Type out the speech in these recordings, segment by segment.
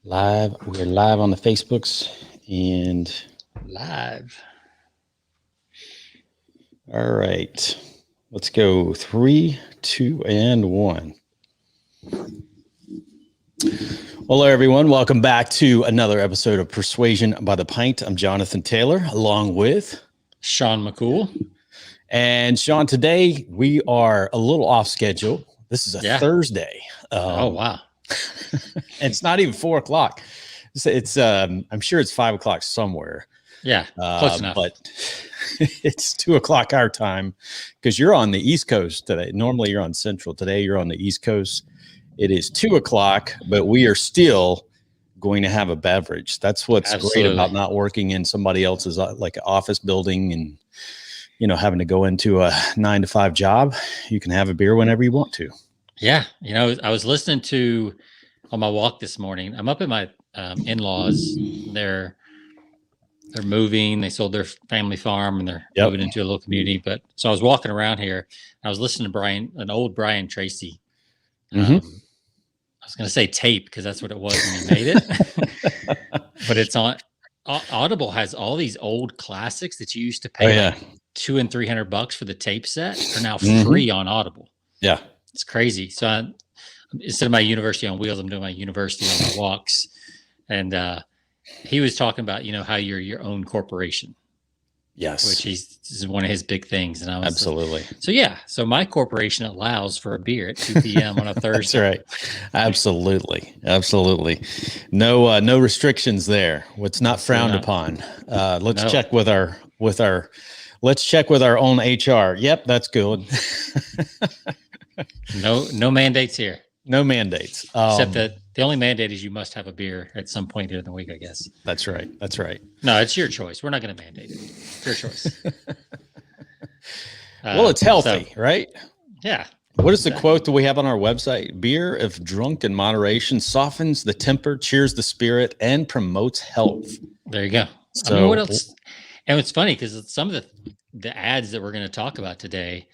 Live. We're live on the Facebooks and live. All right. Let's go. 3, 2, and 1. Hello, everyone. Welcome back to another episode of Persuasion by the Pint. I'm Jonathan Taylor, along with Sean McCool. And Sean, today we are a little off schedule. This is a Thursday. Oh, wow. It's not even 4 o'clock. It's I'm sure it's 5 o'clock somewhere. Yeah, close enough. But it's 2 o'clock our time because you're on the East Coast today. Normally you're on Central. Today you're on the East Coast. It is 2 o'clock, but we are still going to have a beverage. That's what's great about not working in somebody else's like office building and, you know, having to go into a 9 to 5 job. You can have a beer whenever you want to. Yeah. You know, I was listening to on my walk this morning. I'm up at my in-laws. They're moving. They sold their family farm and they're moving into a little community. But so I was walking around here. I was listening to an old Brian Tracy. I was going to say tape because that's what it was when he made it. But it's on Audible has all these old classics that you used to pay like $200 and $300 for the tape set are now free on Audible. Yeah. It's crazy. So instead of my university on wheels, I'm doing my university on my walks. And he was talking about, you know, how you're your own corporation. Yes. Which is one of his big things. And I was absolutely. So my corporation allows for a beer at 2 p.m. on a Thursday. That's right. Absolutely. No restrictions there. What's not frowned upon. Let's check with our own HR. Yep, that's good. No mandates here. No mandates. Except that the only mandate is you must have a beer at some point during the week, I guess. That's right. No, it's your choice. We're not going to mandate it. It's your choice. Well, it's healthy, right? Yeah. What is the quote that we have on our website? Beer, if drunk in moderation, softens the temper, cheers the spirit, and promotes health. There you go. So, I mean, what else? And it's funny because some of the ads that we're going to talk about today,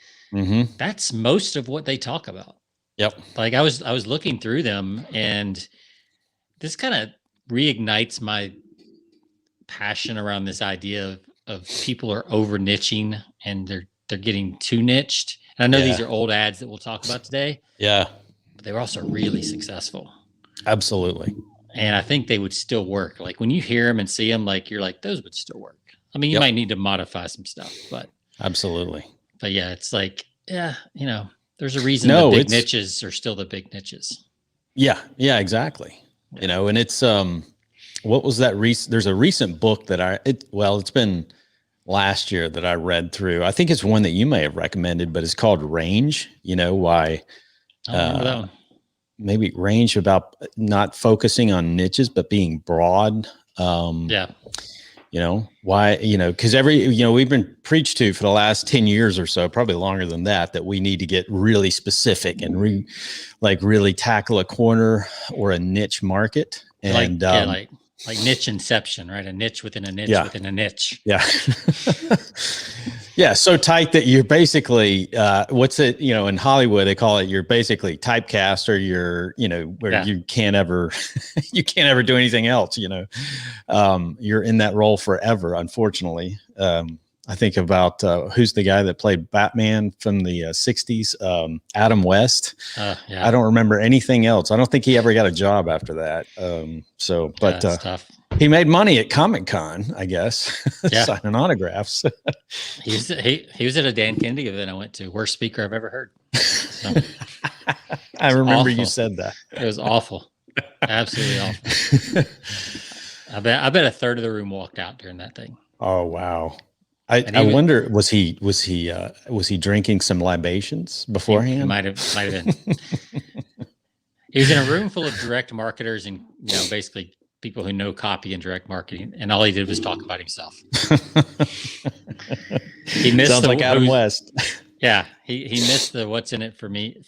that's most of what they talk about. Yep. Like I was looking through them, and this kind of reignites my passion around this idea of people are over niching and they're getting too niched. And I know these are old ads that we'll talk about today. Yeah. But they were also really successful. Absolutely. And I think they would still work. Like when you hear them and see them, like you're like, those would still work. I mean, you might need to modify some stuff, but absolutely. But yeah, it's like, you know, there's a reason the big niches are still the big niches. Yeah, exactly. Yeah. You know, and it's what was that there's a recent book that it's been last year that I read through. I think it's one that you may have recommended, but it's called Range. You know, why that one. Maybe Range about not focusing on niches but being broad. You know, why, you know, because we've been preached to for the last 10 years or so, probably longer than that we need to get really specific and really tackle a corner or a niche market. And like niche inception, right? A niche within a niche within a niche. Yeah. Yeah. So tight that you're basically, in Hollywood, they call it, you're basically typecast, or you can't ever, do anything else, you know, you're in that role forever. Unfortunately. I think about, who's the guy that played Batman from the 60s, Adam West. I don't remember anything else. I don't think he ever got a job after that. He made money at Comic-Con, I guess, signing autographs. He was at a Dan Kennedy event I went to. Worst speaker I've ever heard. So, I remember you said that. It was awful. Absolutely awful. I bet a third of the room walked out during that thing. Oh, wow. I wonder, was he drinking some libations beforehand? He might have been. He was in a room full of direct marketers and, you know, basically people who know copy and direct marketing, and all he did was talk about himself. He missed Sounds like Adam West. Yeah, he missed the "What's in it for me"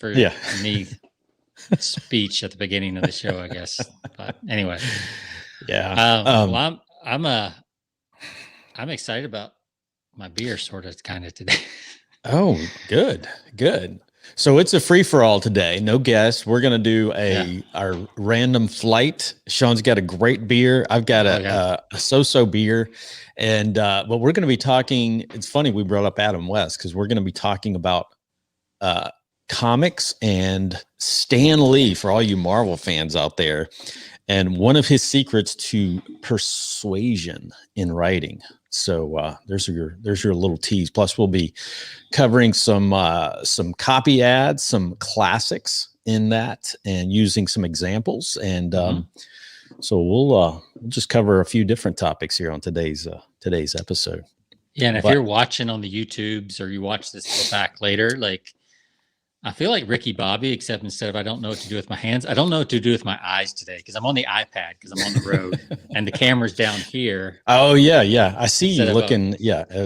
me speech at the beginning of the show, I guess. But anyway, yeah. I'm excited about my beer, sort of, kind of today. Oh, good. So it's a free for all today. No guests. We're gonna do our random flight. Sean's got a great beer. I've got a so-so beer, and but we're gonna be talking. It's funny we brought up Adam West because we're gonna be talking about comics and Stan Lee for all you Marvel fans out there, and one of his secrets to persuasion in writing. So there's your little tease. Plus, we'll be covering some copy ads, some classics in that, and using some examples. And so we'll just cover a few different topics here on today's episode. Yeah, and if you're watching on the YouTubes or you watch this back later, like I feel like Ricky Bobby, except instead of I don't know what to do with my hands, I don't know what to do with my eyes today because I'm on the iPad because I'm on the road and the camera's down here. Oh yeah, I see you looking. It's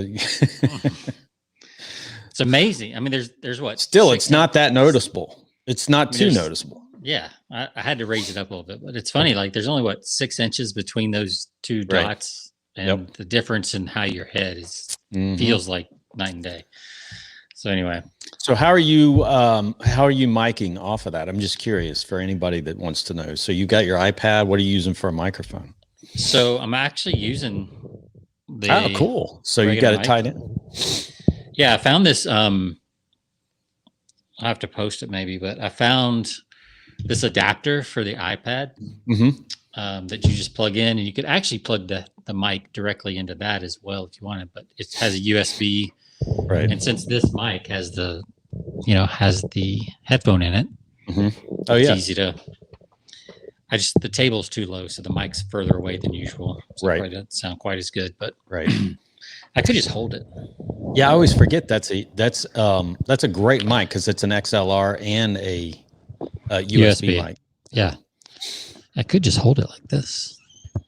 amazing. I mean, there's what? Still, it's not that noticeable. It's not too noticeable. Yeah, I had to raise it up a little bit, but it's funny. Like, there's only 6 inches between those two dots, and the difference in how your head is feels like night and day. So anyway. So how are you miking off of that? I'm just curious for anybody that wants to know. So you got your iPad. What are you using for a microphone? So I'm actually using the Oh, cool. So you got it tied in? Yeah, I found this I'll have to post it maybe, but I found this adapter for the iPad that you just plug in, and you could actually plug the mic directly into that as well if you wanted, but it has a USB. Right. And since this mic has the headphone in it, it's easy to. The table's too low, so the mic's further away than usual. So it probably doesn't sound quite as good, but I could just hold it. Yeah, I always forget that's a great mic because it's an XLR and a USB mic. Yeah, I could just hold it like this.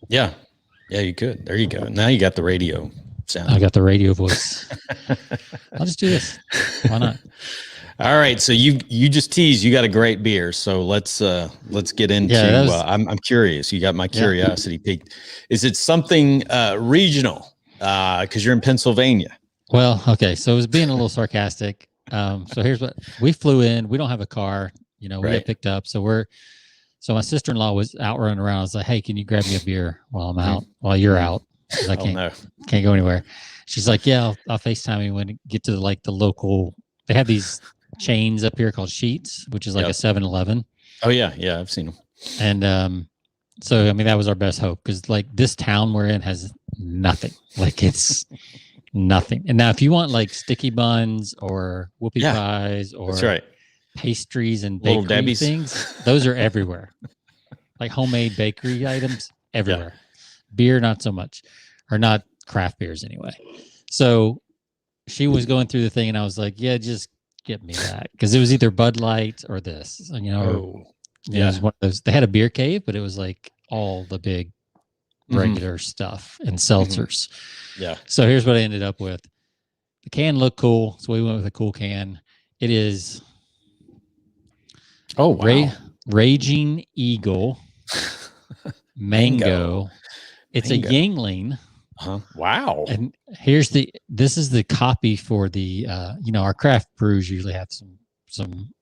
Yeah, you could. There you go. Now you got the radio sound. I got the radio voice. I'll just do this. Why not? All right, so you just teased you got a great beer, so let's get into. I'm curious. You got my curiosity piqued. Is it something regional? Because you're in Pennsylvania. Well, okay, so it was being a little sarcastic. So here's what we flew in. We don't have a car. We got picked up. So my sister-in-law was out running around. I was like, "Hey, can you grab me a beer while I'm out? While you're out?" I can't go anywhere. She's like, "Yeah, I'll FaceTime you when we get to the local." They have these chains up here called Sheets, which is like a 7-Eleven. Oh yeah, I've seen them. And so I mean that was our best hope because this town we're in has nothing. It's nothing. And now if you want sticky buns or whoopie pies or pastries and bakery things, those are everywhere. Homemade bakery items everywhere. Beer, not so much, or not craft beers anyway. So she was going through the thing, and I was like, "Yeah, just get me that," because it was either Bud Light or this. It was one of those. They had a beer cave, but it was all the big regular stuff and seltzers. Yeah. So here's what I ended up with. The can looked cool, so we went with a cool can. It is Raging Eagle Mango. It's a Yingling. Wow. And this is the copy for the our craft brews usually have some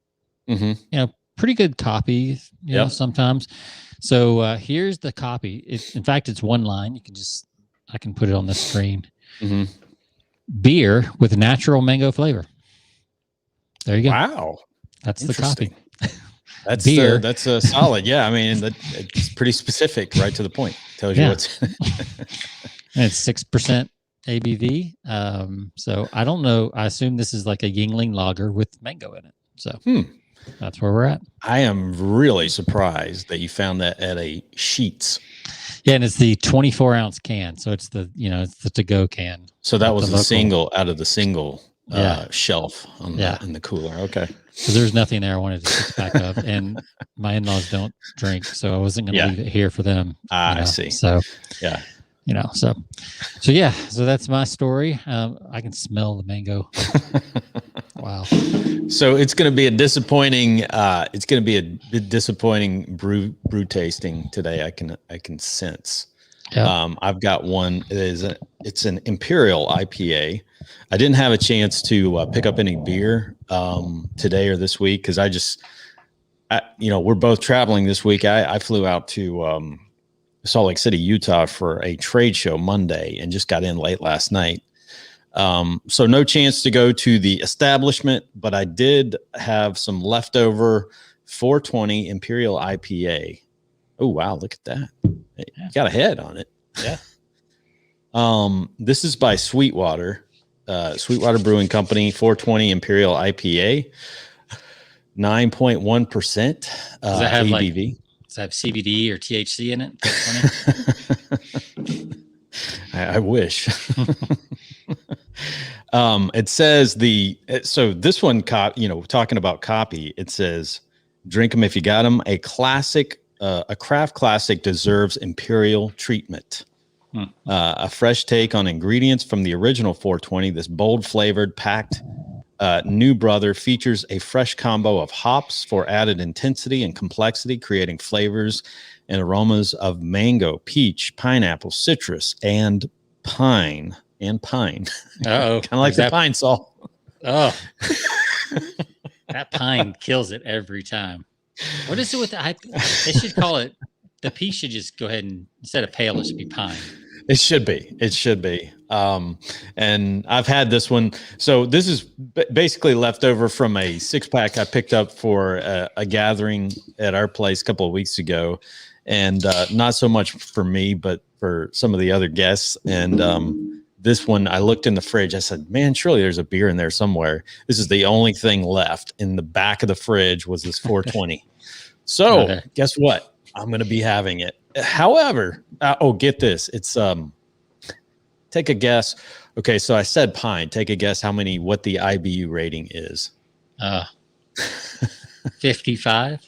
pretty good copies, sometimes. So here's the copy. In fact, it's one line. I can put it on the screen. Beer with natural mango flavor. There you go. Wow. That's the copy. That's beer. That's a solid. Yeah. I mean, it's pretty specific, right to the point. Tells you what's. And it's 6% ABV. So I don't know. I assume this is like a Yingling lager with mango in it. So that's where we're at. I am really surprised that you found that at a Sheets. Yeah, and it's the 24-ounce can. So it's it's the to-go can. So that was the single out of the single shelf in the cooler. Okay. Because there's nothing there I wanted to six pack of, and my in-laws don't drink, so I wasn't going to leave it here for them. I see. So so that's my story. I can smell the mango. Wow. So it's going to be a disappointing. It's going to be a bit disappointing brew tasting today. I can sense. I've got one. It's an Imperial IPA. I didn't have a chance to pick up any beer today or this week because we're both traveling this week. I flew out to Salt Lake City, Utah for a trade show Monday and just got in late last night. So no chance to go to the establishment, but I did have some leftover 420 Imperial IPA. Oh, wow. Look at that. You got a head on it. Yeah. This is by Sweetwater Brewing Company, 420 Imperial IPA, 9.1% Does that have ABV. Does that have CBD or THC in it? I wish. It says so this one, talking about copy, it says, drink them if you got them. A craft classic deserves Imperial treatment. A fresh take on ingredients from the original 420. This bold flavored packed new brother features a fresh combo of hops for added intensity and complexity, creating flavors and aromas of mango, peach, pineapple, citrus, and pine. Kind of like the pine salt. Oh, that pine kills it every time. What is it with the IPA? They should call it, the peach should just go ahead and, instead of pale, it should be pine. It should be. And I've had this one. So this is basically leftover from a 6-pack I picked up for a gathering at our place a couple of weeks ago. And not so much for me, but for some of the other guests. And this one, I looked in the fridge. I said, man, surely there's a beer in there somewhere. This is the only thing left. In the back of the fridge was this 420. So guess what? I'm going to be having it. However, get this. It's take a guess. Okay, so I said pine. Take a guess what the IBU rating is. 55.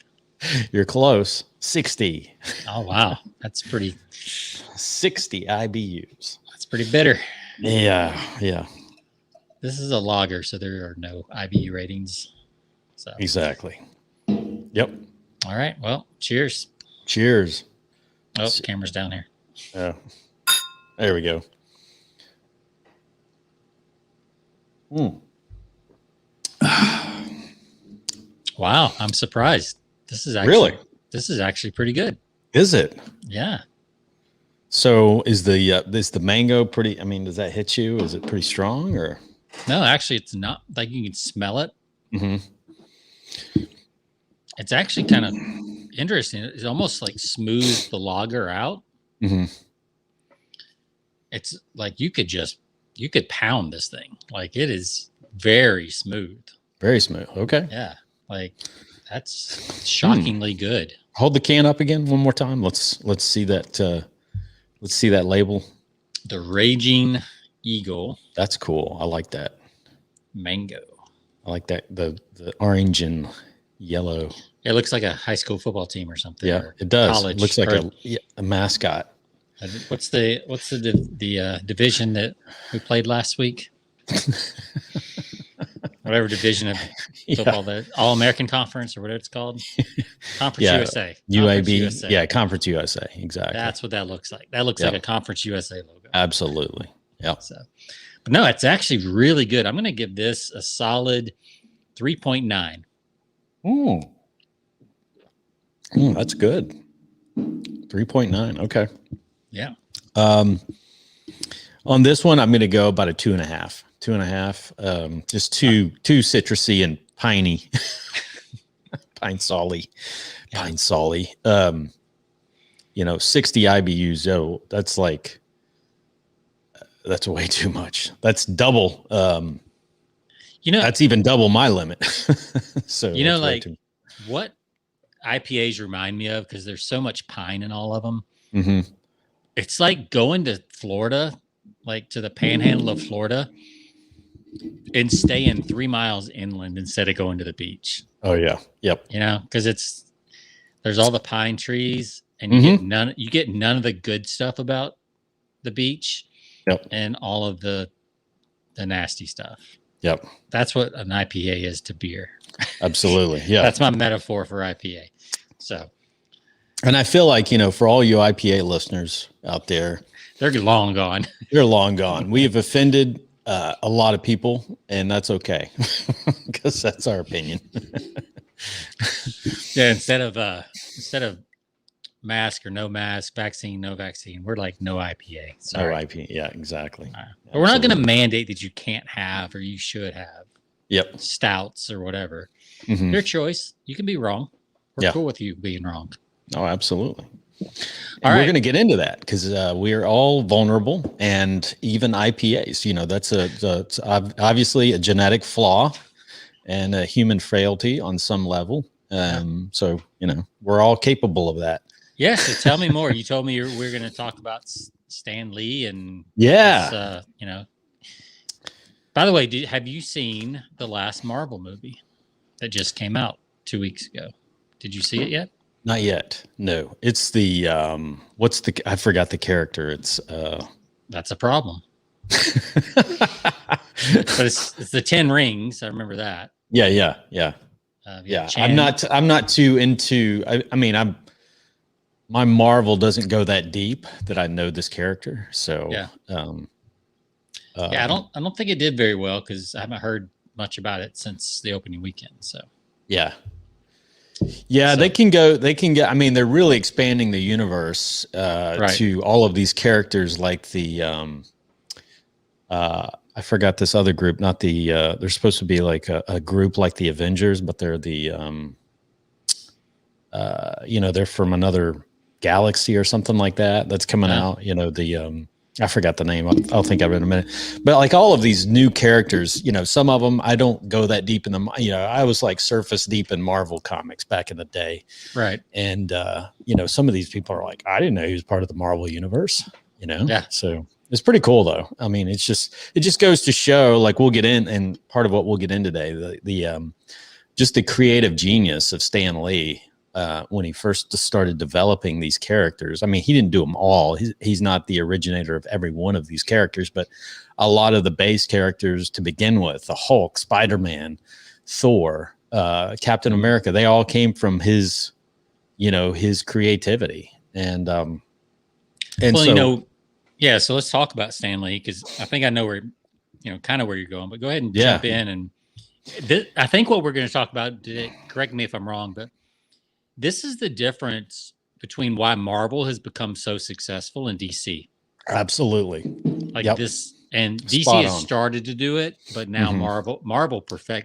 You're close. 60. Oh, wow. That's pretty. 60 IBUs. That's pretty bitter. Yeah. This is a lager, so there are no IBU ratings. So exactly. Yep. All right. Well, cheers. Cheers. Oh, camera's down here. Oh, there we go. Wow, I'm surprised. This is actually pretty good. Is it? Yeah. So is the mango pretty? I mean, does that hit you? Is it pretty strong or? No, actually, it's not. Like, you can smell it. Mm-hmm. It's actually kind of interesting. It's almost like smooth the lager out. Mm-hmm. It's like you could pound this thing. Like, it is very smooth. Very smooth. Okay. Yeah. Like, that's shockingly good. Hold the can up again one more time. Let's see that. Let's see that label. The Raging Eagle. That's cool. I like that. Mango. I like that. The orange and yellow. It looks like a high school football team or something. Yeah, it does. College. It looks like a mascot. What's the division that we played last week? Whatever division of football, the All-American Conference or whatever it's called. Conference USA. UAB. USA. Yeah, Conference USA. Exactly. That's what that looks like. That looks like a Conference USA logo. Absolutely. Yeah. So, but no, it's actually really good. I'm going to give this a solid 3.9. That's good. 3.9. Okay. Yeah. On this one, I'm going to go about a 2.5. 2.5. Just too citrusy and piney. Pine solly. 60 IBUs. Oh, that's way too much. That's double. That's even double my limit. So what IPAs remind me of, because there's so much pine in all of them. Mm-hmm. It's like going to Florida, like to the panhandle of Florida, and staying 3 miles inland instead of going to the beach. Oh yeah. Yep. Because there's all the pine trees, and you get none of the good stuff about the beach. Yep. And all of the nasty stuff. Yep. That's what an IPA is to beer. Absolutely. Yeah. That's my metaphor for IPA. So And I feel like, for all you IPA listeners out there, they're long gone. They're long gone. We have offended a lot of people, and that's okay because that's our opinion. Yeah. Instead of mask or no mask, vaccine, no vaccine, we're like no IPA. Sorry. No IPA. Yeah, exactly. But we're not going to mandate that you can't have or you should have. Yep. Stouts or whatever. Mm-hmm. Your choice. You can be wrong. We're cool with you being wrong. Oh, absolutely. And we're going to get into that because we are all vulnerable, and even IPAs. That's obviously a genetic flaw and a human frailty on some level. So we're all capable of that. Yeah. So tell me more. You told me we're going to talk about Stan Lee and this, By the way, have you seen the last Marvel movie that just came out 2 weeks ago? Did you see it yet? Not yet. No, it's the I forgot the character. It's that's a problem. But it's the 10 Rings. I remember that. Yeah. I'm not too into. My Marvel doesn't go that deep that I know this character. So yeah. I don't think it did very well because I haven't heard much about it since the opening weekend. So they can go. They're really expanding the universe to all of these characters, like the I forgot this other group. Not the they're supposed to be like a group like the Avengers, but they're the they're from another galaxy or something like that. That's coming out. I forgot the name. I'll think of it in a minute. But like all of these new characters, some of them I don't go that deep in them. I was like surface deep in Marvel comics back in the day. Right. And, some of these people are like, I didn't know he was part of the Marvel universe, Yeah. So it's pretty cool though. It just goes to show, like we'll get in, and part of what we'll get in today, just the creative genius of Stan Lee. When he first started developing these characters, he didn't do them all. He's not the originator of every one of these characters, but a lot of the base characters to begin with, the Hulk, Spider-Man, Thor, Captain America, they all came from his creativity. So let's talk about Stan Lee, because I think I know where, kind of where you're going, but go ahead and jump in. And I think what we're going to talk about, correct me if I'm wrong, but this is the difference between why Marvel has become so successful in DC. Absolutely. This, and DC has started to do it, but now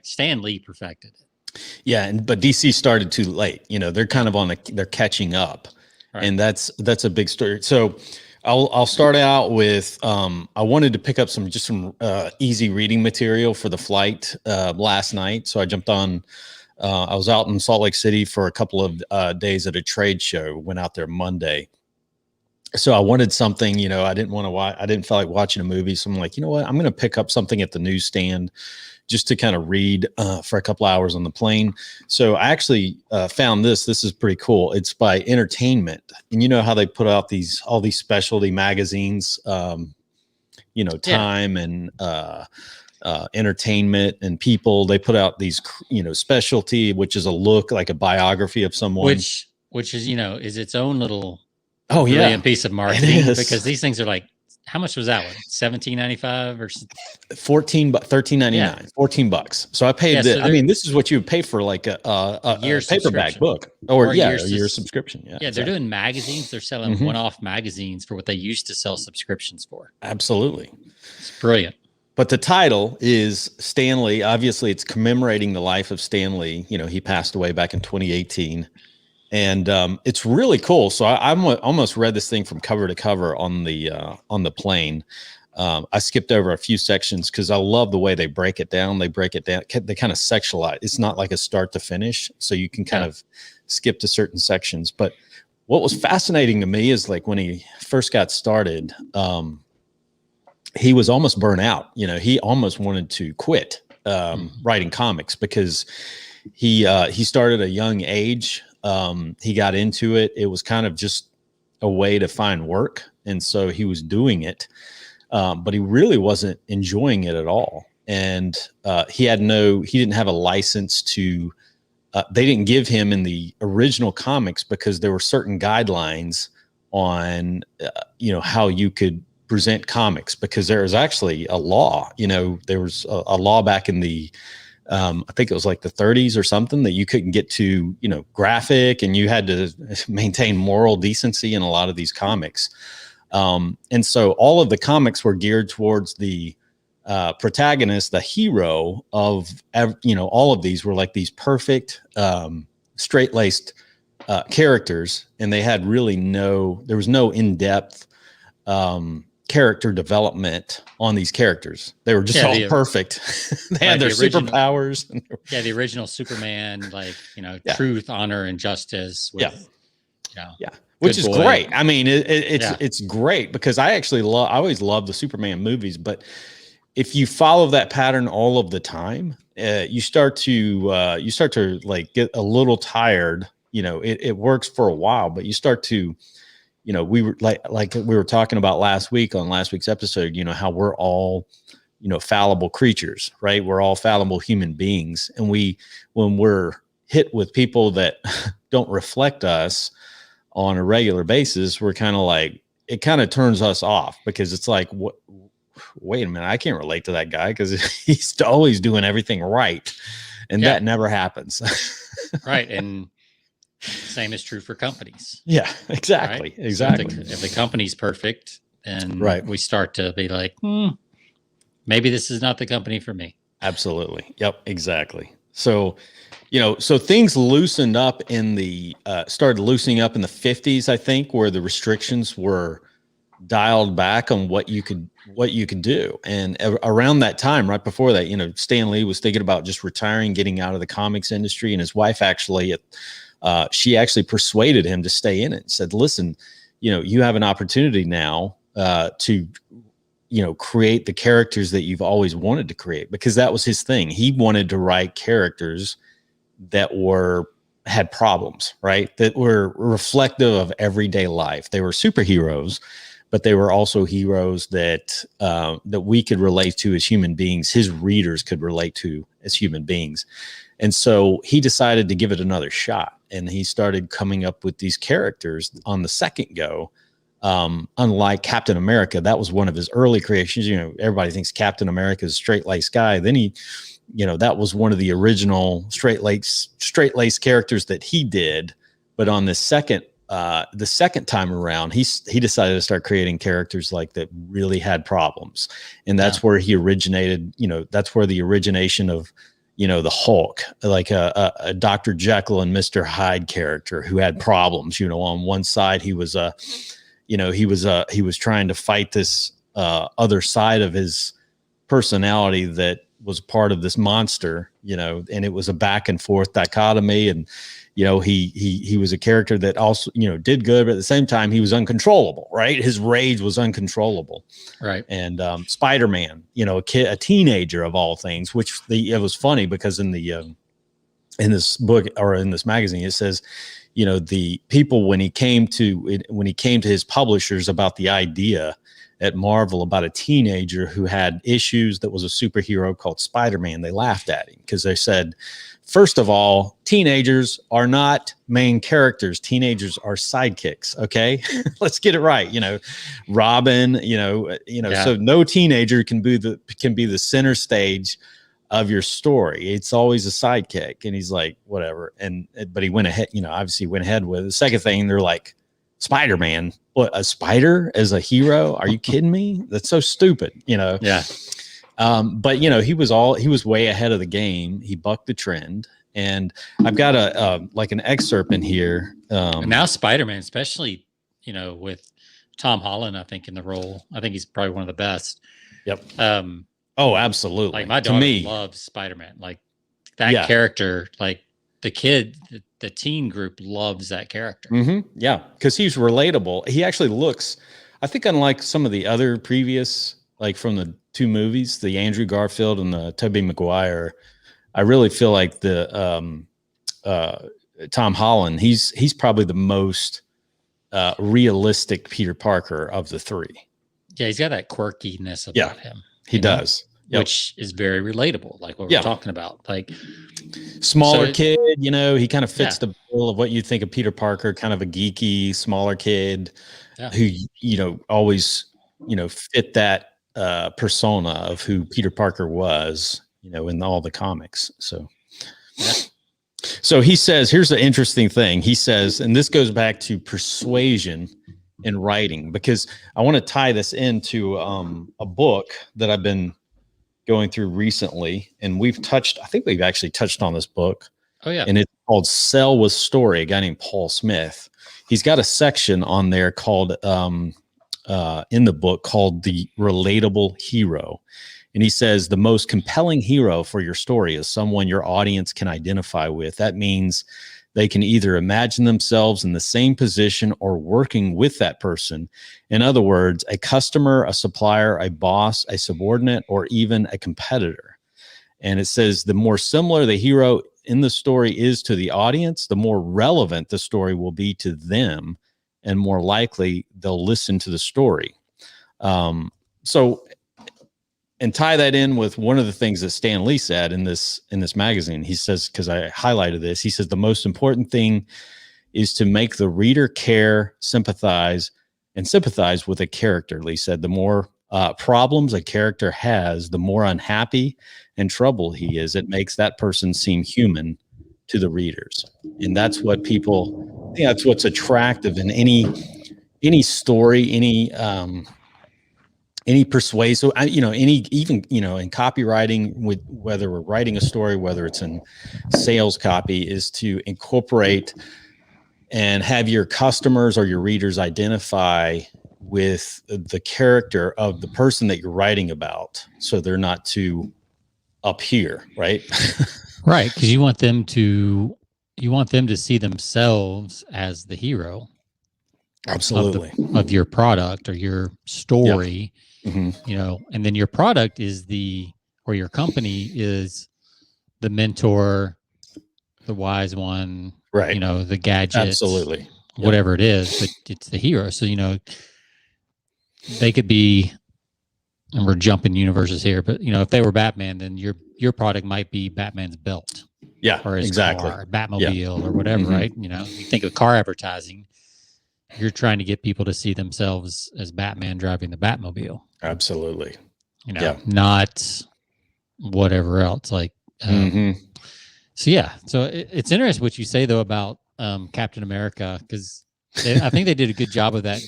Stan Lee perfected it. Yeah. But DC started too late. They're kind of they're catching up, right. And that's a big story. So I'll start out with, I wanted to pick up some easy reading material for the flight last night. So I jumped on, I was out in Salt Lake City for a couple of days at a trade show, went out there Monday. So I wanted something, I didn't want to watch, I didn't feel like watching a movie. So I'm like, you know what, I'm going to pick up something at the newsstand just to kind of read for a couple hours on the plane. So I actually found this is pretty cool. It's by Entertainment. And you know how they put out all these specialty magazines, Time and Entertainment and People. They put out these, specialty, which is a look like a biography of someone. Which is, is its own little piece of marketing, because these things are like, how much was that one? $17.95 or $13.99, $14. So I paid this is what you would pay for like a paperback book or a year subscription. Yeah. They're doing magazines. They're selling one-off magazines for what they used to sell subscriptions for. Absolutely. It's brilliant. But the title is Stan Lee. Obviously, it's commemorating the life of Stan Lee. He passed away back in 2018. And it's really cool. So I almost read this thing from cover to cover on the plane. I skipped over a few sections because I love the way they break it down. They kind of sexualize. It's not like a start to finish. So you can kind of skip to certain sections. But what was fascinating to me is like when he first got started, he was almost burnt out. He almost wanted to quit writing comics because he started at a young age. He got into it. It was kind of just a way to find work. And so he was doing it, but he really wasn't enjoying it at all. And he didn't have a license to they didn't give him in the original comics because there were certain guidelines on, how you could present comics, because there was actually a law, there was a law back in the, I think it was like the 30s or something, that you couldn't get too, graphic, and you had to maintain moral decency in a lot of these comics. And so all of the comics were geared towards the protagonist, the hero of, all of these were like these perfect, straight-laced characters, and they had really there was no in-depth character development on these characters. They were just all perfect. They had their superpowers. The original Superman, truth, honor, and justice. With, which is great. I mean, it's great, because I always love the Superman movies, but if you follow that pattern all of the time, you start to like get a little tired. It works for a while, but you start to, we were like we were talking about last week on last week's episode, how we're all, fallible creatures, right? We're all fallible human beings. And when we're hit with people that don't reflect us on a regular basis, we're kind of like, it kind of turns us off, because it's like, wait a minute, I can't relate to that guy because he's always doing everything right. And that never happens. Right. And same is true for companies. Yeah, exactly. Right? Exactly. So if the company's perfect, then we start to be like, maybe this is not the company for me. Absolutely. Yep, exactly. So, so things loosened up started loosening up in the 50s, I think, where the restrictions were dialed back on what you could do. And around that time, right before that, Stan Lee was thinking about just retiring, getting out of the comics industry. And his wife she actually persuaded him to stay in it and said, listen, you have an opportunity now to, create the characters that you've always wanted to create, because that was his thing. He wanted to write characters that had problems, right? That were reflective of everyday life. They were superheroes, but they were also heroes that we could relate to as human beings. His readers could relate to as human beings. And so he decided to give it another shot, and he started coming up with these characters on the second go. Unlike Captain America, that was one of his early creations. Everybody thinks Captain America is a straight-laced guy. Then he, that was one of the original straight-laced characters that he did. But on the second time around, he decided to start creating characters like that really had problems. And that's where he originated, that's where the origination of, the Hulk, like a Dr. Jekyll and Mr. Hyde character who had problems. On one side, he was he was trying to fight this other side of his personality that was part of this monster, and it was a back and forth dichotomy. And, he was a character that also, did good, but at the same time, he was uncontrollable, right? His rage was uncontrollable. Right. And Spider-Man, a teenager of all things, which it was funny because in this book, or in this magazine, it says, the people, when he came to his publishers about the idea at Marvel about a teenager who had issues that was a superhero called Spider-Man, they laughed at him because they said, first of all, teenagers are not main characters. Teenagers are sidekicks. Okay. Let's get it right. Robin, so no teenager can be the center stage of your story. It's always a sidekick. And he's like, whatever. But he went ahead, obviously went ahead with it. The second thing, they're like, Spider-Man, what, a spider as a hero? Are you kidding me? That's so stupid, Yeah. But he was way ahead of the game. He bucked the trend. And I've got an excerpt in here. And now Spider-Man, especially, with Tom Holland, I think in the role, I think he's probably one of the best. Yep. Oh, absolutely. Like my daughter loves Spider-Man. Like that character, like the teen group loves that character. Mm-hmm. Yeah. Cause he's relatable. He actually looks, I think, unlike some of the other previous, like from the two movies, the Andrew Garfield and the Tobey Maguire, I really feel like the Tom Holland, he's probably the most realistic Peter Parker of the three. Yeah, he's got that quirkiness about him. He does. Which is very relatable, like what we're talking about. Like smaller kid, you know, he kind of fits the bill of what you think of Peter Parker, kind of a geeky, smaller kid who, you know, always, you know, fit that persona of who Peter Parker was, you know, in all the comics. So, so he says, here's the interesting thing. He says, and this goes back to persuasion in writing, because I want to tie this into a book that I've been going through recently, and I think we've actually touched on this book. Oh yeah. And it's called Sell with Story, a guy named Paul Smith. He's got a section on there called in the book called The Relatable Hero. And he says the most compelling hero for your story is someone your audience can identify with. That means they can either imagine themselves in the same position or working with that person. In other words, a customer, a supplier, a boss, a subordinate, or even a competitor. And it says the more similar the hero in the story is to the audience, the more relevant the story will be to them, and more likely they'll listen to the story. And tie that in with one of the things that Stan Lee said in this magazine. He says, because I highlighted this, he says the most important thing is to make the reader care, sympathize with a character. Lee said the more problems a character has, the more unhappy and troubled he is. It makes that person seem human to the readers, and that's what people. I think that's what's attractive in any story, any persuasive, you know, even, you know, in copywriting, with whether we're writing a story, whether it's in sales copy, is to incorporate and have your customers or your readers identify with the character of the person that you're writing about, so they're not too up here, right? Right, because you want them to see themselves as the hero. Absolutely. Of your product or your story. Yep. Mm-hmm. You know, and then your product is or your company is the mentor, the wise one, right? You know, the gadget, absolutely, whatever it is, but it's the hero. So, you know, they could be, and we're jumping universes here, but you know, if they were Batman, then your product might be Batman's belt, or his car, Batmobile, or whatever, right? You know, you think of car advertising. You're trying to get people to see themselves as Batman driving the Batmobile. Absolutely. You know, not whatever else. Like, so yeah. So it's interesting what you say though about Captain America, because I think they did a good job of that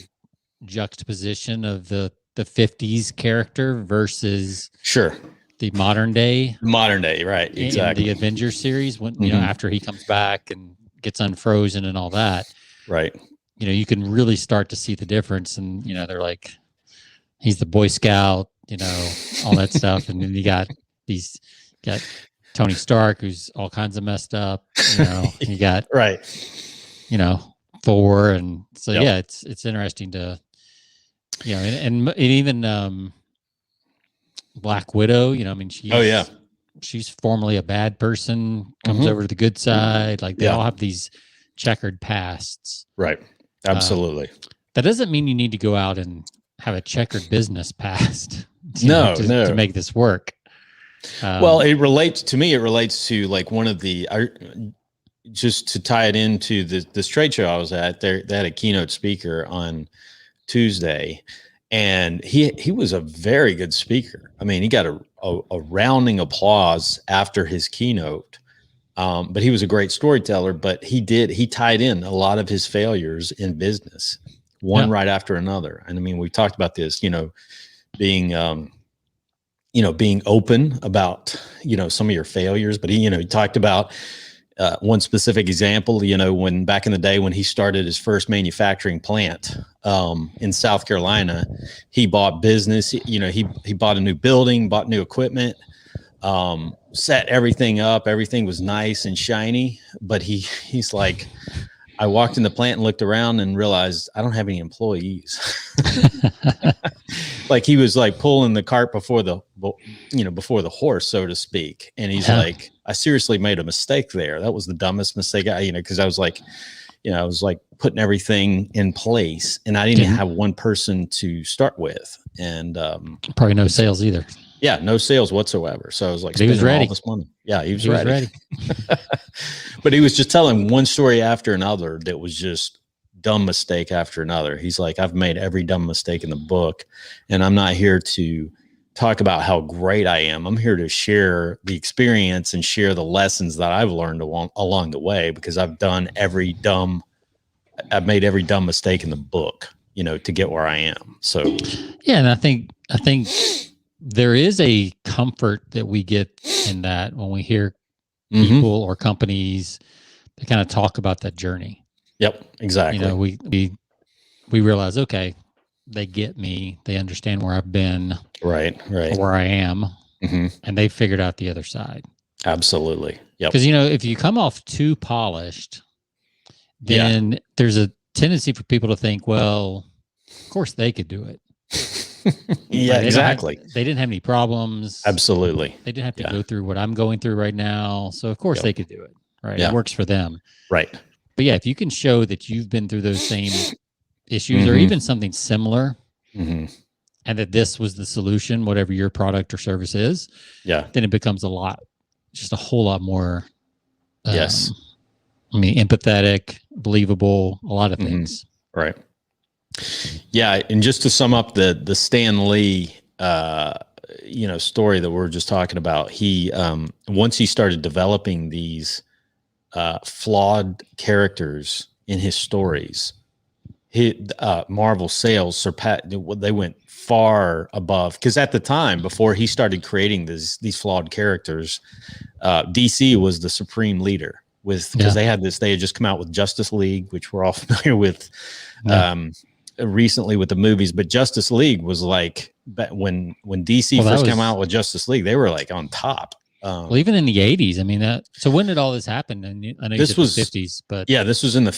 juxtaposition of the 50s character versus the modern day, right? Exactly. In the Avengers series, when you know, after he comes back and gets unfrozen and all that, right? You know, you can really start to see the difference. And, you know, they're like, he's the Boy Scout, you know, all that stuff. And then you got Tony Stark, who's all kinds of messed up, you know, you got, you know, Thor. And so, yeah, it's interesting to, you know, and even Black Widow, you know, I mean, she's formerly a bad person, comes over to the good side. Like they all have these checkered pasts. Right. Absolutely. That doesn't mean you need to go out and have a checkered business past to make this work. Well, it relates to like one of the, just to tie it into this trade show I was at, they had a keynote speaker on Tuesday, and he was a very good speaker. I mean, he got a rounding applause after his keynote. But he was a great storyteller, but he tied in a lot of his failures in business, one right after another. And I mean, we talked about this, you know, being open about, you know, some of your failures, but he talked about one specific example, you know, when back in the day when he started his first manufacturing plant in South Carolina, he bought business, you know, he bought a new building, bought new equipment, set everything up. Everything was nice and shiny, but he's like, I walked in the plant and looked around and realized I don't have any employees. Like he was like pulling the cart before the horse, so to speak. And he's like, I seriously made a mistake there. That was the dumbest mistake because I was like, putting everything in place, and I didn't have one person to start with, and probably no sales either. Yeah, no sales whatsoever. So I was like, he was ready. All this money. Yeah, he was ready. But he was just telling one story after another that was just dumb mistake after another. He's like, I've made every dumb mistake in the book, and I'm not here to talk about how great I am. I'm here to share the experience and share the lessons that I've learned along the way, because I've made every dumb mistake in the book, you know, to get where I am. So yeah, and I think there is a comfort that we get in that when we hear people or companies that kind of talk about that journey. Yep, exactly. You know, we realize, okay, they get me, they understand where I've been, right, where I am, and they figured out the other side. Absolutely. Yep. Because, you know, if you come off too polished, then there's a tendency for people to think, well, of course they could do it. Yeah, right? exactly. They didn't have any problems. Absolutely. They didn't have to go through what I'm going through right now. So of course they could do it. Right. Yeah. It works for them. Right. But yeah, if you can show that you've been through those same issues or even something similar, and that this was the solution, whatever your product or service is, then it becomes just a whole lot more, empathetic, believable, a lot of things. Right. Yeah. And just to sum up the Stan Lee, story that we're just talking about, he, once he started developing these flawed characters in his stories, Marvel sales surpassed. They went far above, because at the time, before he started creating these flawed characters, DC was the supreme leader, because they had just come out with Justice League, which we're all familiar with recently with the movies. But Justice League was like, when DC first came out with Justice League, they were like on top. Well, even in the 80s, I mean, so when did all this happen? And I know this was the 50s, but this was in the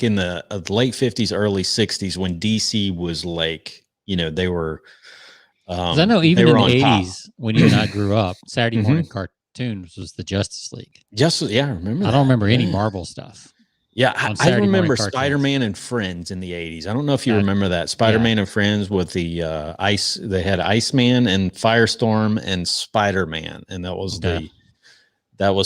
in the late 50s, early 60s, when DC was like, they were. I know even in the 80s, when you and I grew up, Saturday morning cartoons was the Justice League. I remember. I don't remember any Marvel stuff. Yeah, I remember Spider-Man and Friends in the 80s. I don't know if you remember that. Spider-Man and Friends with the ice. They had Iceman and Firestorm and Spider-Man, and that was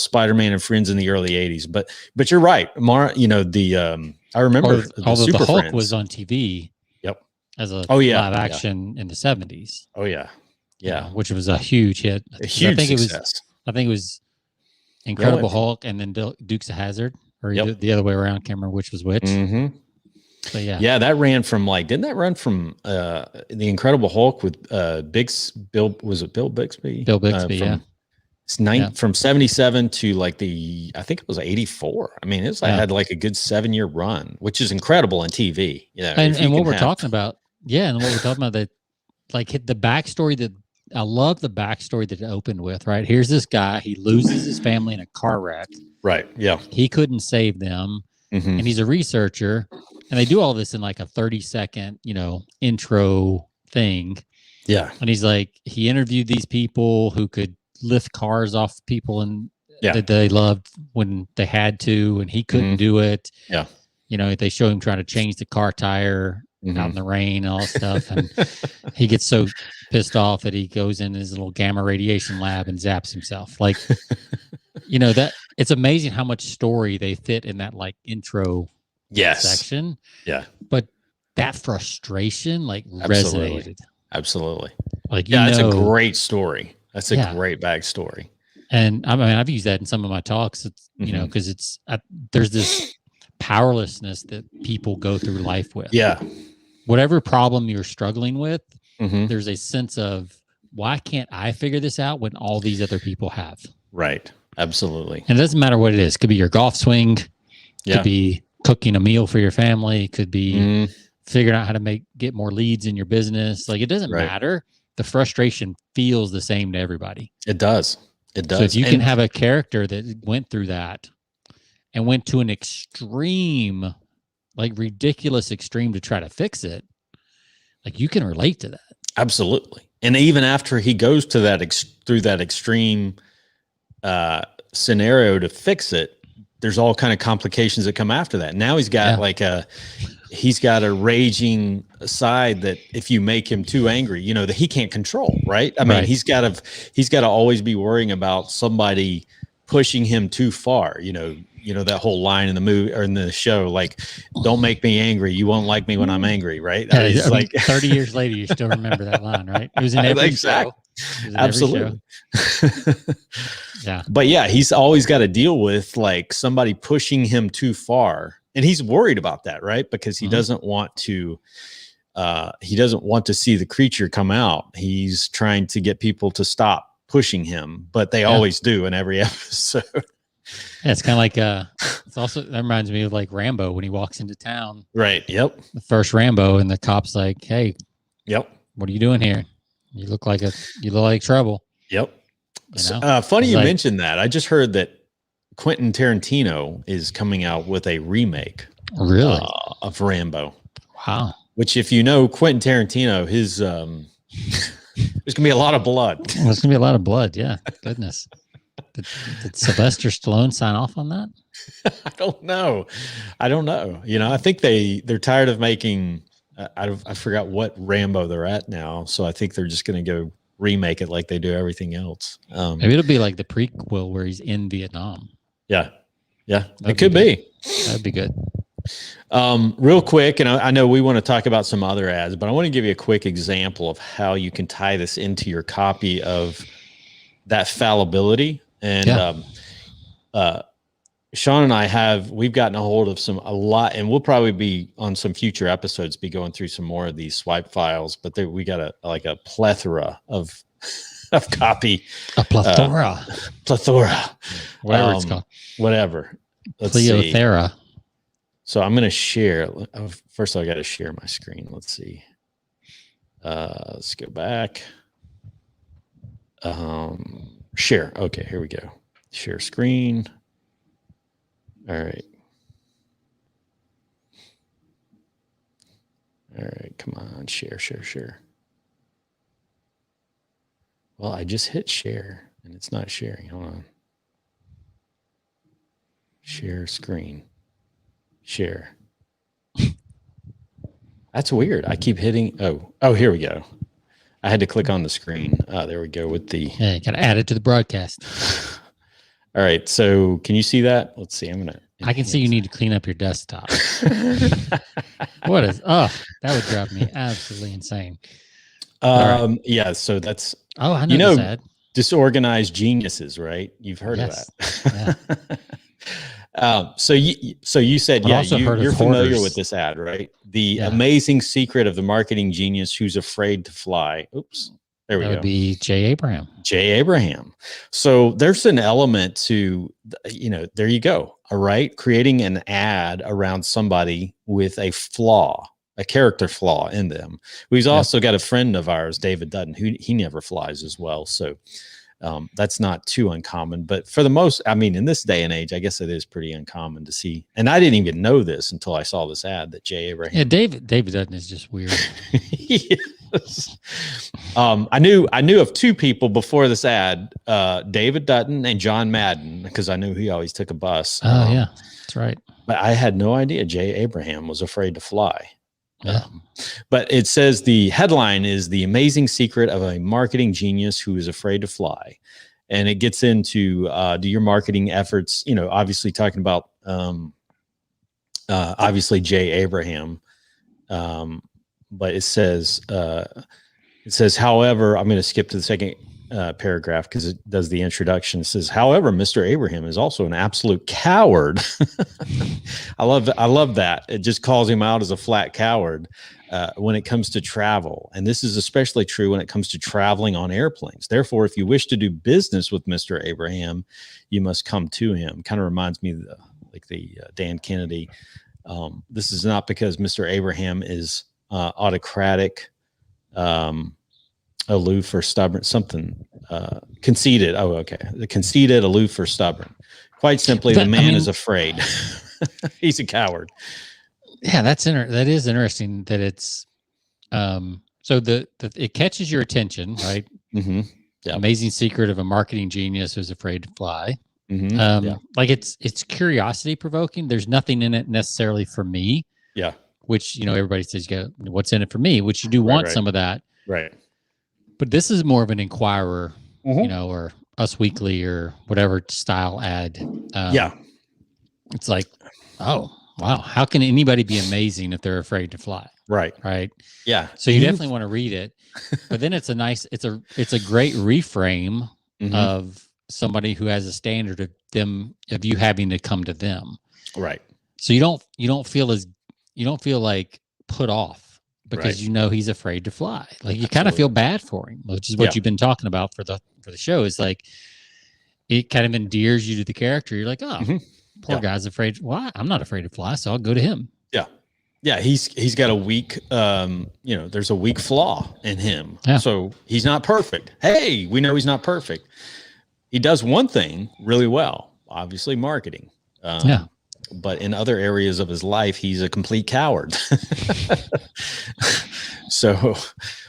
Spider-Man and Friends in the early 80s. But you're right, I remember the Hulk Friends was on TV. Yep. As a live action in the 70s. Oh yeah. Yeah. Which was a huge hit. A huge success. I think it was Incredible Hulk and then Dukes of Hazzard. Or the other way around. Can't remember which was which. But that ran from didn't that run from the Incredible Hulk with Bill Bixby? Bill Bixby, from 77 to I think it was 84. I mean, had like a good 7-year run, which is incredible on TV. And what we're talking about, that hit the backstory that I love the backstory that it opened with. Right, here's this guy, he loses his family in a car wreck. Right. Yeah. He couldn't save them. And he's a researcher. And they do all this in like a 30-second, intro thing. Yeah. And he's like, he interviewed these people who could lift cars off people and that they loved when they had to, and he couldn't do it. Yeah. They show him trying to change the car tire out in the rain and all that stuff. And he gets so pissed off that he goes in his little gamma radiation lab and zaps himself. That it's amazing how much story they fit in that intro section. Yeah. But that frustration resonated. Absolutely. It's a great story. That's a great backstory. And I mean, I've used that in some of my talks, because there's this powerlessness that people go through life with. Yeah. Whatever problem you're struggling with, there's a sense of, why can't I figure this out when all these other people have? Right. Absolutely. And it doesn't matter what it is. It could be your golf swing. Could be cooking a meal for your family. It could be figuring out how to get more leads in your business. It doesn't matter. The frustration feels the same to everybody. It does. It does. So if you can have a character that went through that and went to an extreme, ridiculous extreme to try to fix it, you can relate to that. Absolutely. And even after he goes to through that extreme scenario to fix it, there's all kind of complications that come after that. Now he's got he's got a raging side that if you make him too angry, you know, that he can't control, right? I mean, he's got to always be worrying about somebody pushing him too far, you know, that whole line in the movie or in the show, like, don't make me angry. You won't like me when I'm angry. Right. Yeah, I mean, 30 years later, you still remember that line, right? It was in every show. Absolutely. Every show. Yeah. But yeah, he's always got to deal with like somebody pushing him too far. And he's worried about that, right? Because he doesn't want to see the creature come out. He's trying to get people to stop pushing him, but they always do in every episode. Yeah, it's kind of like it's also, that reminds me of like Rambo when he walks into town. Right. Yep. The first Rambo, and the cop's like, "Hey, yep, what are you doing here? You look like trouble." Yep. You know? Funny you mentioned that. I just heard that Quentin Tarantino is coming out with a remake of Rambo. Wow. Which, if you know Quentin Tarantino, his there's gonna be a lot of blood. There's gonna be a lot of blood. Yeah. Goodness. Did Sylvester Stallone sign off on that? I don't know. You know, I think they're tired of making. I forgot what Rambo they're at now, so I think they're just gonna go remake it like they do everything else. Maybe it'll be like the prequel where he's in Vietnam. Yeah, it could be. That'd be good. Real quick, and I know we want to talk about some other ads, but I want to give you a quick example of how you can tie this into your copy of that fallibility. And Sean and we've gotten a hold of a lot, and we'll probably be on some future episodes be going through some more of these swipe files, but we got a plethora of copy. A plethora. Whatever it's called. Whatever. Let's Pleothera. See. So I'm going to share. First, I got to share my screen. Let's see. Let's go back. Share. Okay, here we go. Share screen. All right. All right, come on. Share. Well, I just hit share and it's not sharing. Hold on. Share screen. Share. That's weird. I keep hitting. Oh, here we go. I had to click on the screen. There we go with the. Yeah, you got to add it to the broadcast. All right. So can you see that? Let's see. I can see you need to clean up your desktop. That would drive me absolutely insane. Right. Yeah. So that's. Oh, I know. That. Disorganized geniuses, right? You've heard of that. Yeah. So you said, you're familiar with this ad, right? The amazing secret of the marketing genius who's afraid to fly. Oops. There we go. That would be Jay Abraham. Jay Abraham. So there's an element to, there you go. All right. Creating an ad around somebody with a flaw, a character flaw in them. We've also got a friend of ours, David Dutton, who he never flies as well. So that's not too uncommon, but for the most, in this day and age, I guess it is pretty uncommon to see. And I didn't even know this until I saw this ad that Jay Abraham. Yeah, David Dutton is just weird. Yes. I knew of two people before this ad, David Dutton and John Madden, because I knew he always took a bus. Oh yeah, that's right. But I had no idea Jay Abraham was afraid to fly. Yeah. But it says the headline is The Amazing Secret of a Marketing Genius Who is Afraid to Fly. And it gets into do your marketing efforts, obviously talking about obviously Jay Abraham. But it says, however, I'm going to skip to the second paragraph because it does the introduction. It says, however, Mr. Abraham is also an absolute coward. I love that. It just calls him out as a flat coward when it comes to travel. And this is especially true when it comes to traveling on airplanes. Therefore, if you wish to do business with Mr. Abraham, you must come to him. Kind of reminds me of the Dan Kennedy. This is not because Mr. Abraham is autocratic, aloof or stubborn, something conceited. Oh, okay. The conceited, aloof or stubborn. Quite simply, the man is afraid. He's a coward. Yeah, that is interesting that it's so it catches your attention, right? Mm-hmm. Yeah. Amazing secret of a marketing genius who's afraid to fly. Mm-hmm. Like it's curiosity provoking. There's nothing in it necessarily for me. Yeah. which, everybody says, what's in it for me, which you do want some of that. Right. But this is more of an Inquirer, or Us Weekly or whatever style ad. It's like, oh, wow. How can anybody be amazing if they're afraid to fly? Right. Right. Yeah. So you definitely want to read it, but then it's a great reframe of somebody who has a standard of you having to come to them. Right. So you don't feel like put off because he's afraid to fly. Like you kind of feel bad for him, which is what you've been talking about for the show. Is like it kind of endears you to the character. You're like, oh, poor guy's afraid. Well, I'm not afraid to fly, so I'll go to him. Yeah. Yeah, he's got a weak, there's a weak flaw in him. Yeah. So he's not perfect. Hey, we know he's not perfect. He does one thing really well, obviously marketing. But in other areas of his life, he's a complete coward. So,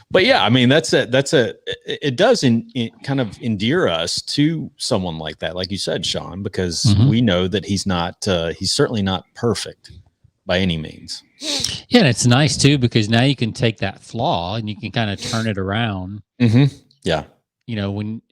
but yeah, I mean, it does kind of endear us to someone like that, like you said, Sean, because we know that he's certainly not perfect by any means. Yeah, and it's nice too because now you can take that flaw and you can kind of turn it around. Yeah. When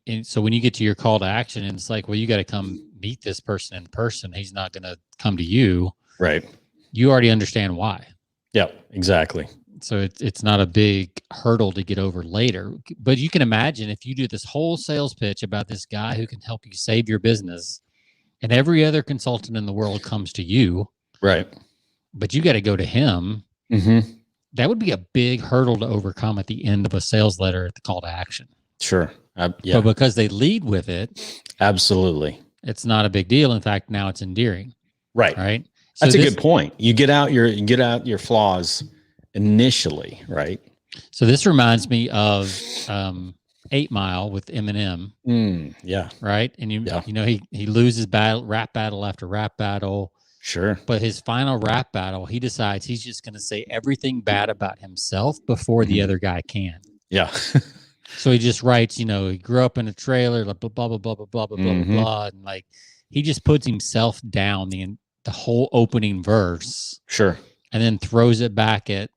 you get to your call to action, and it's like, well, you got to come meet this person in person. He's not going to come to you. Right. You already understand why. Yeah, exactly. So it's not a big hurdle to get over later. But you can imagine if you do this whole sales pitch about this guy who can help you save your business, and every other consultant in the world comes to you. Right. But you got to go to him. That would be a big hurdle to overcome at the end of a sales letter at the call to action. Sure. Yeah. But because they lead with it. Absolutely. It's not a big deal. In fact, now it's endearing. Right. Right. So that's a good point. You get out your flaws initially. Right. So this reminds me of 8 Mile with Eminem. Yeah. Right. And he loses rap battle after rap battle. Sure. But his final rap battle, he decides he's just going to say everything bad about himself before the other guy can. Yeah. So he just writes, he grew up in a trailer, blah, blah, blah, blah, blah, blah, blah, blah, blah. And like, he just puts himself down the whole opening verse. Sure. And then throws it back at,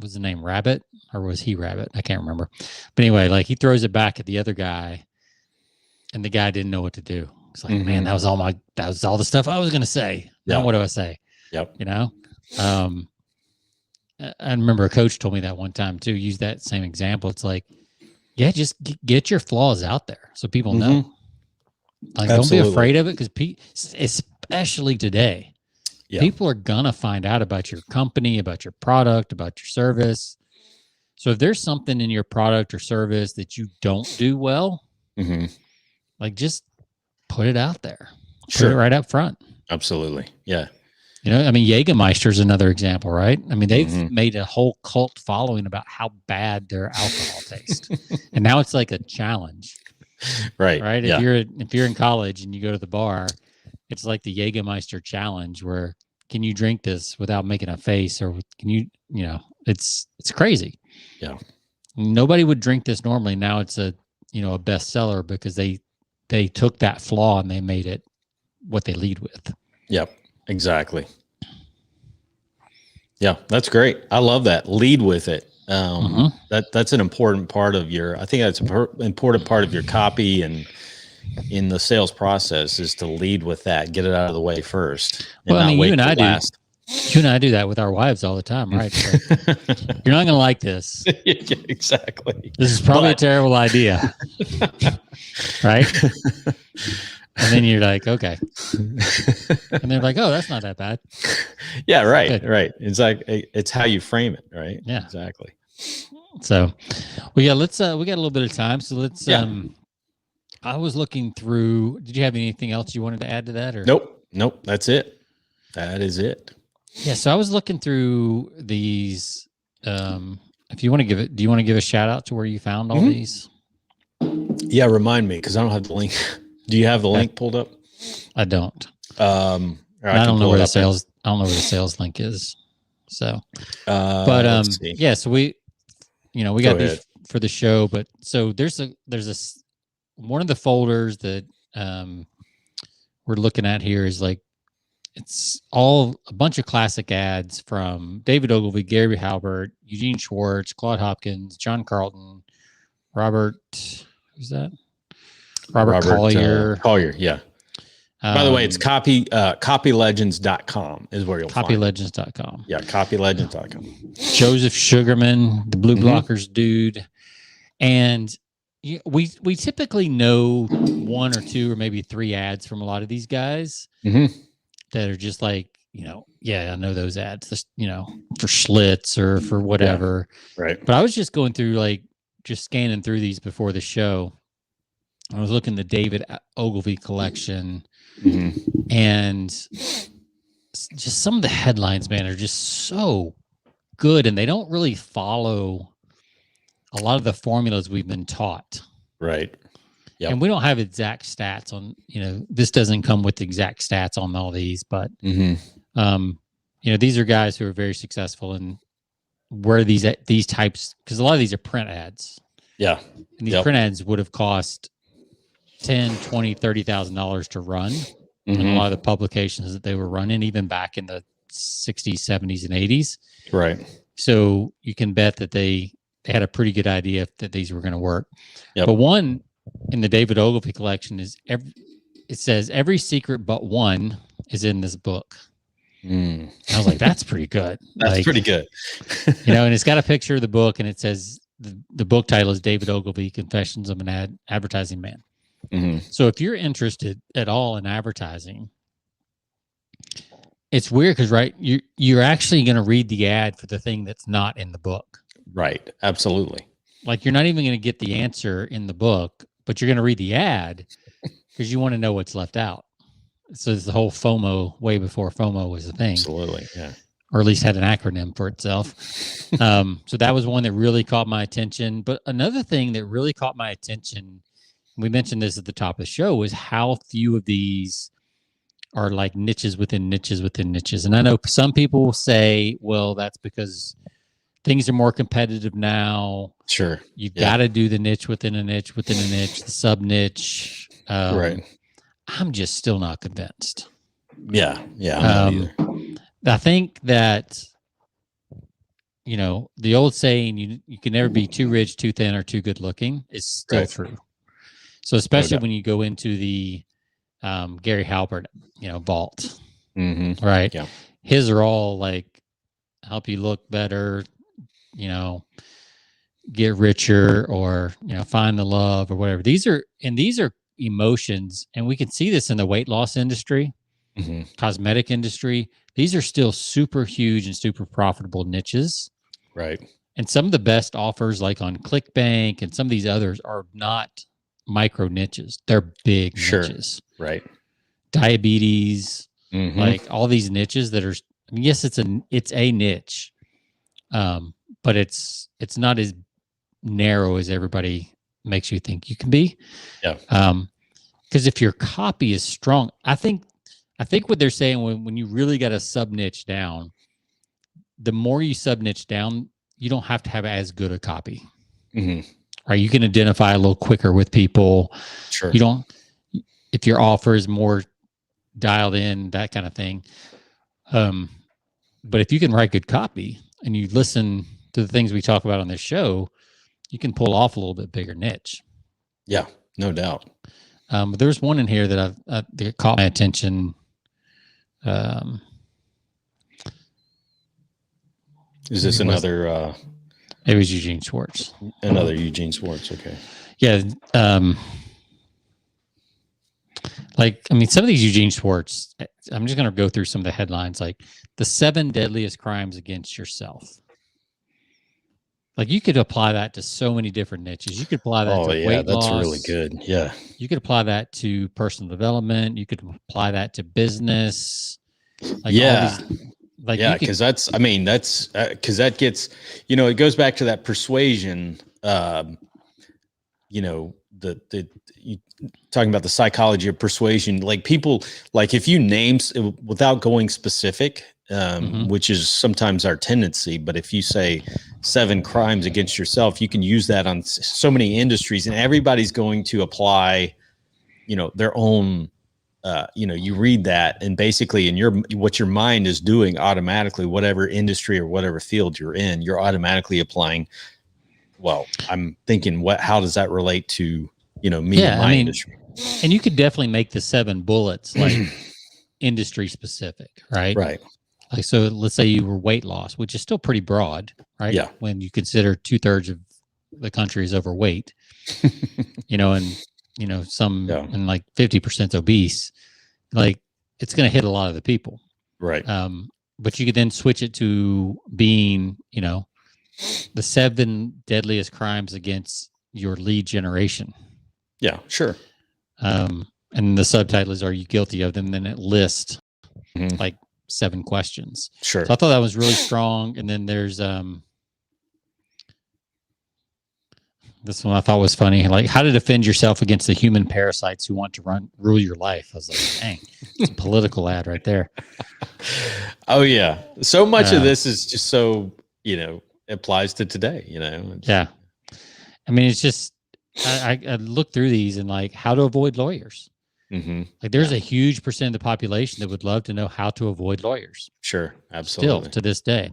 was the name Rabbit or was he Rabbit? I can't remember. But anyway, like he throws it back at the other guy and the guy didn't know what to do. It's like, man, that was all the stuff I was going to say. Yeah. Now what do I say? Yep. I remember a coach told me that one time too, use that same example. It's like, yeah, just get your flaws out there so people know. Like, don't be afraid of it because especially today, people are going to find out about your company, about your product, about your service. So if there's something in your product or service that you don't do well, like just put it out there. Put it right up front. Absolutely. Yeah. Jägermeister is another example, right? I mean, they've made a whole cult following about how bad their alcohol tastes. And now it's like a challenge. Right. Right. If you're in college and you go to the bar, it's like the Jägermeister challenge where can you drink this without making a face or can you, it's crazy. Yeah. Nobody would drink this normally. Now it's a bestseller because they took that flaw and they made it what they lead with. Yep. Exactly. Yeah, that's great. I love that. Lead with it. That's an important part of I think that's an important part of your copy and in the sales process is to lead with that, get it out of the way first. Well, you and I do that with our wives all the time, right? You're not going to like this. Yeah, exactly. This is probably a terrible idea. Right? And then you're like, okay. And they're like, oh, that's not that bad. Yeah, right. Good. Right. It's like, it's how you frame it, right? Yeah. Exactly. So, we got a little bit of time. So let's, I was looking through, did you have anything else you wanted to add to that? Or? Nope. That's it. That is it. Yeah. So I was looking through these, if you want to do you want to give a shout out to where you found all these? Yeah. Remind me, cause I don't have the link. Do you have the link pulled up? I don't. I don't know where the sales link is. So, but yeah. So we got these for the show. But so there's one of the folders that we're looking at here is like it's all a bunch of classic ads from David Ogilvy, Gary Halbert, Eugene Schwartz, Claude Hopkins, John Carlton, Robert, who's that? Robert Collier. Collier, yeah. By the way, it's copylegends.com is where you'll find it. Copylegends.com. Yeah, copylegends.com. Joseph Sugarman, the Blue Blockers dude. And we typically know 1 or 2 or maybe 3 ads from a lot of these guys that are just like, I know those ads, for Schlitz or for whatever. Yeah, right. But I was just going through, just scanning through these before the show. I was looking at the David Ogilvy collection, and just some of the headlines, man, are just so good, and they don't really follow a lot of the formulas we've been taught. Right. Yep. And we don't have exact stats on, this doesn't come with exact stats on all these, but, these are guys who are very successful and where these types, because a lot of these are print ads. Yeah. And these print ads would have cost $10,000, $20,000, $30,000 to run. And a lot of the publications that they were running, even back in the 60s, 70s, and 80s. Right. So you can bet that they had a pretty good idea that these were going to work. Yep. But one in the David Ogilvy collection is it says every secret but one is in this book. I was like, that's pretty good. That's pretty good. And it's got a picture of the book, and it says the book title is David Ogilvy, Confessions of an Advertising Man. So if you're interested at all in advertising, it's weird because, right, you're actually going to read the ad for the thing that's not in the book. Right. Absolutely. Like, you're not even going to get the answer in the book, but you're going to read the ad because you want to know what's left out. So it's the whole FOMO, way before FOMO was a thing. Absolutely. Yeah. Or at least had an acronym for itself. So that was one that really caught my attention. But another thing that really caught my attention, we mentioned this at the top of the show, was how few of these are like niches within niches within niches. And I know some people will say, well, that's because things are more competitive now. Sure. You've got to do the niche within a niche within a niche, the sub niche. Right. I'm just still not convinced. Yeah. Yeah. I'm not either. I think that, the old saying, you can never be too rich, too thin, or too good looking is still true. So especially when you go into the Gary Halbert, vault, right? Yeah. His are all like help you look better, get richer, or find the love or whatever. These are emotions, and we can see this in the weight loss industry, cosmetic industry. These are still super huge and super profitable niches, right? And some of the best offers, like on ClickBank and some of these others, are not micro niches. They're big niches, right? Diabetes, like all these niches that are. I mean, yes, it's a niche, but it's not as narrow as everybody makes you think you can be. Yeah. Because if your copy is strong, I think what they're saying, when you really got a sub niche down, the more you sub niche down, you don't have to have as good a copy. Right? You can identify a little quicker with people. Sure. You don't, if your offer is more dialed in, that kind of thing. But if you can write good copy and you listen to the things we talk about on this show, you can pull off a little bit bigger niche. Yeah, no doubt. But there's one in here that that caught my attention. Is this another? It was Eugene Schwartz. Another Eugene Schwartz. Okay. Yeah. Some of these Eugene Schwartz, I'm just going to go through some of the headlines, like the 7 deadliest crimes against yourself. Like, you could apply that to so many different niches. You could apply that to weight loss. That's really good. Yeah. You could apply that to personal development. You could apply that to business. Like, because because that gets, it goes back to that persuasion, you talking about the psychology of persuasion, like people, like if you name without going specific, which is sometimes our tendency, but if you say 7 crimes against yourself, you can use that on so many industries, and everybody's going to apply, their own you read that, and basically what your mind is doing automatically, whatever industry or whatever field you're in, you're automatically applying. Well, I'm thinking, how does that relate to, me and my industry? And you could definitely make the 7 bullets like industry specific, right? Right. Like, so let's say you were weight loss, which is still pretty broad, right? Yeah. When you consider 2/3 of the country is overweight, and some and like 50% obese, like it's going to hit a lot of the people. Right. But you could then switch it to being, the 7 deadliest crimes against your lead generation. Yeah, sure. And the subtitle is, "Are you guilty of them?" Then it lists like 7 questions. Sure. So I thought that was really strong. And then there's this one I thought was funny, like how to defend yourself against the human parasites who want to rule your life. I was like, dang, it's a political ad right there. Oh yeah. So much of this is just so, applies to today, Yeah. I mean, it's just, I looked through these and like how to avoid lawyers. Like there's a huge percent of the population that would love to know how to avoid lawyers. Sure. Absolutely. Still to this day.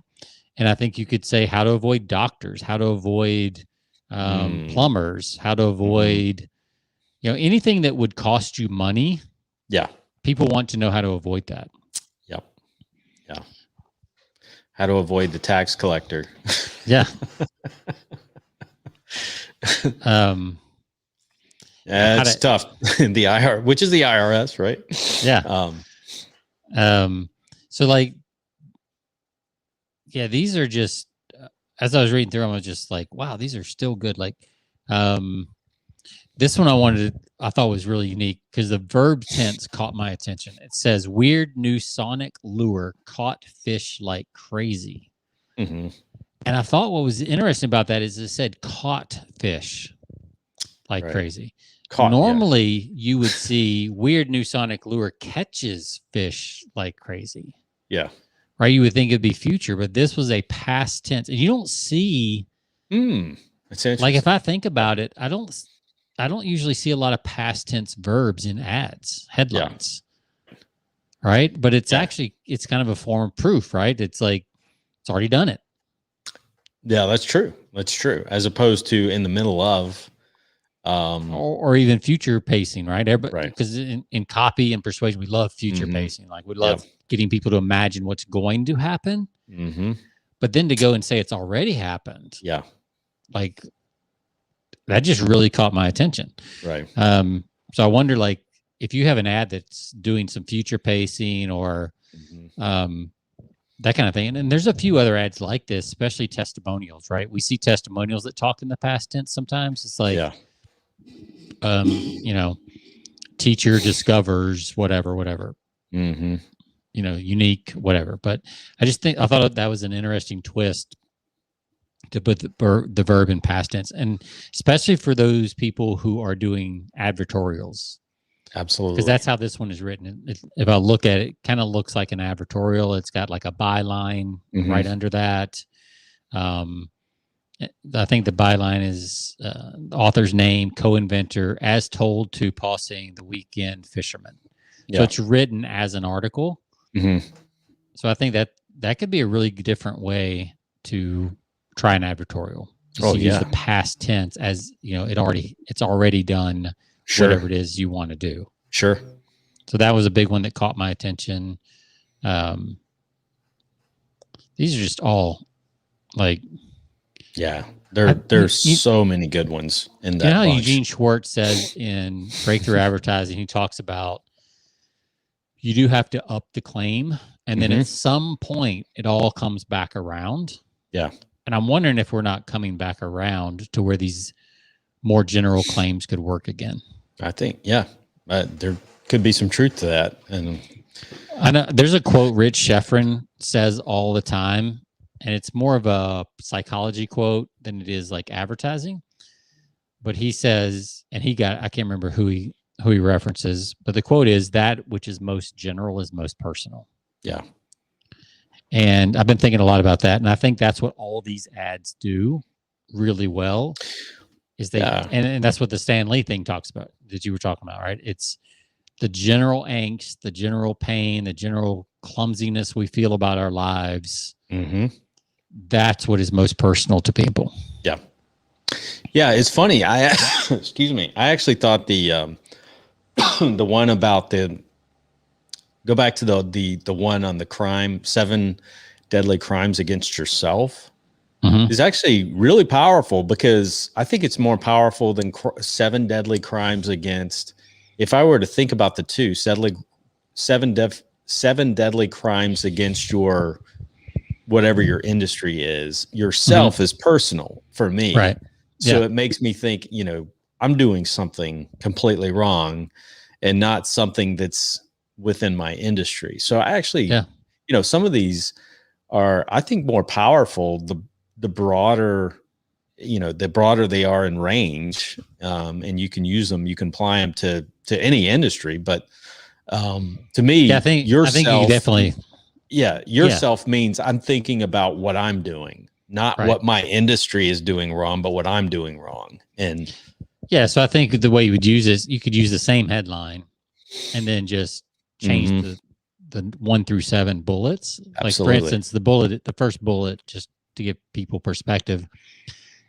And I think you could say how to avoid doctors, how to avoid plumbers, how to avoid, anything that would cost you money. Yeah. People want to know how to avoid that. Yep. Yeah. How to avoid the tax collector. Yeah. It's tough. The IR, which is the IRS, right? Yeah. So like, yeah, these are just, as I was reading through them, I was just like, wow, these are still good. Like, this one I thought was really unique because the verb tense caught my attention. It says, "Weird new sonic lure caught fish like crazy." And I thought what was interesting about that is it said caught fish like crazy. Normally, you would see weird new sonic lure catches fish like crazy. Yeah. Right? You would think it'd be future, but this was a past tense. And you don't see, like if I think about it, I don't usually see a lot of past tense verbs in ads, headlines. Yeah. Right? But it's actually, it's kind of a form of proof, right? It's like, it's already done it. Yeah, that's true. That's true. As opposed to in the middle of, or even future pacing, right? Because in copy and persuasion, we love future pacing. Like we love getting people to imagine what's going to happen. But then to go and say it's already happened. Yeah. Like that just really caught my attention. Right. So I wonder, like, if you have an ad that's doing some future pacing or that kind of thing. And there's a few other ads like this, especially testimonials, right? We see testimonials that talk in the past tense sometimes. It's like, teacher discovers whatever, unique, whatever. But I thought that was an interesting twist to put the verb in past tense, and especially for those people who are doing advertorials. Absolutely. Because that's how this one is written. If I look at it, it kind of looks like an advertorial. It's got like a byline right under that. I think the byline is the author's name, co-inventor, as told to Pausing the Weekend Fisherman. So it's written as an article. So I think that could be a really different way to try an advertorial. Just to use the past tense as, it's already done. Whatever it is you want to do. Sure. So that was a big one that caught my attention. These are just all like, there's so many good ones in that. You know how Eugene Schwartz says in Breakthrough Advertising, he talks about you do have to up the claim, and then at some point it all comes back around. Yeah. And I'm wondering if we're not coming back around to where these more general claims could work again. I think, there could be some truth to that. And I know there's a quote Rich Schefren says all the time, and it's more of a psychology quote than it is like advertising. But he says, and I can't remember who he references, but the quote is, "That which is most general is most personal." Yeah. And I've been thinking a lot about that, and I think that's what all these ads do really well. Is and that's what the Stan Lee thing talks about that you were talking about, right? It's the general angst, the general pain, the general clumsiness we feel about our lives. Mm-hmm. That's what is most personal to people. Yeah. Yeah. It's funny. Excuse me. I actually thought the one about go back to the one on the crime, 7 deadly crimes against yourself, is actually really powerful, because I think it's more powerful than 7 deadly crimes against, if I were to think about the two, 7 deadly crimes against your, whatever your industry is, yourself is personal for me. Right. So it makes me think, I'm doing something completely wrong and not something that's within my industry. So I actually, some of these are, I think, more powerful, the broader they are in range, and you can use them, you can apply them to any industry. But to me, I think yourself, you definitely, yourself means I'm thinking about what I'm doing, not what my industry is doing wrong, but what I'm doing wrong. And so I think the way you would use this, you could use the same headline and then just change the 1 through 7 bullets. Absolutely. Like, for instance, the first bullet, just to give people perspective,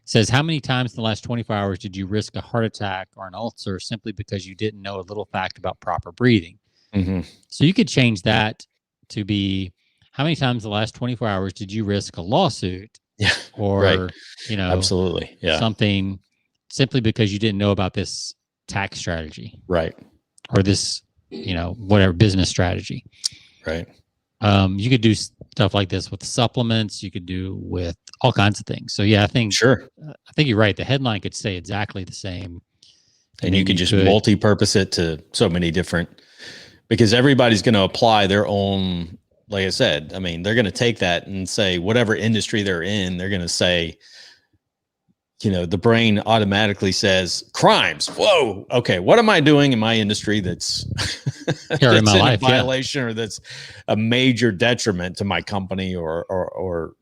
says, how many times in the last 24 hours did you risk a heart attack or an ulcer simply because you didn't know a little fact about proper breathing? So you could change that to be, how many times the last 24 hours did you risk a lawsuit? Or, absolutely. something simply because you didn't know about this tax strategy. Right. Or this, whatever business strategy. Right. You could do stuff like this with supplements. You could do with all kinds of things. So I think you're right. The headline could stay exactly the same, and you could just multi-purpose it to so many different, because everybody's going to apply their own. Like I said, I mean, they're going to take that and say, whatever industry they're in, they're going to say, the brain automatically says crimes. Whoa. Okay. What am I doing in my industry that's, in my life, a violation, or that's a major detriment to my company, or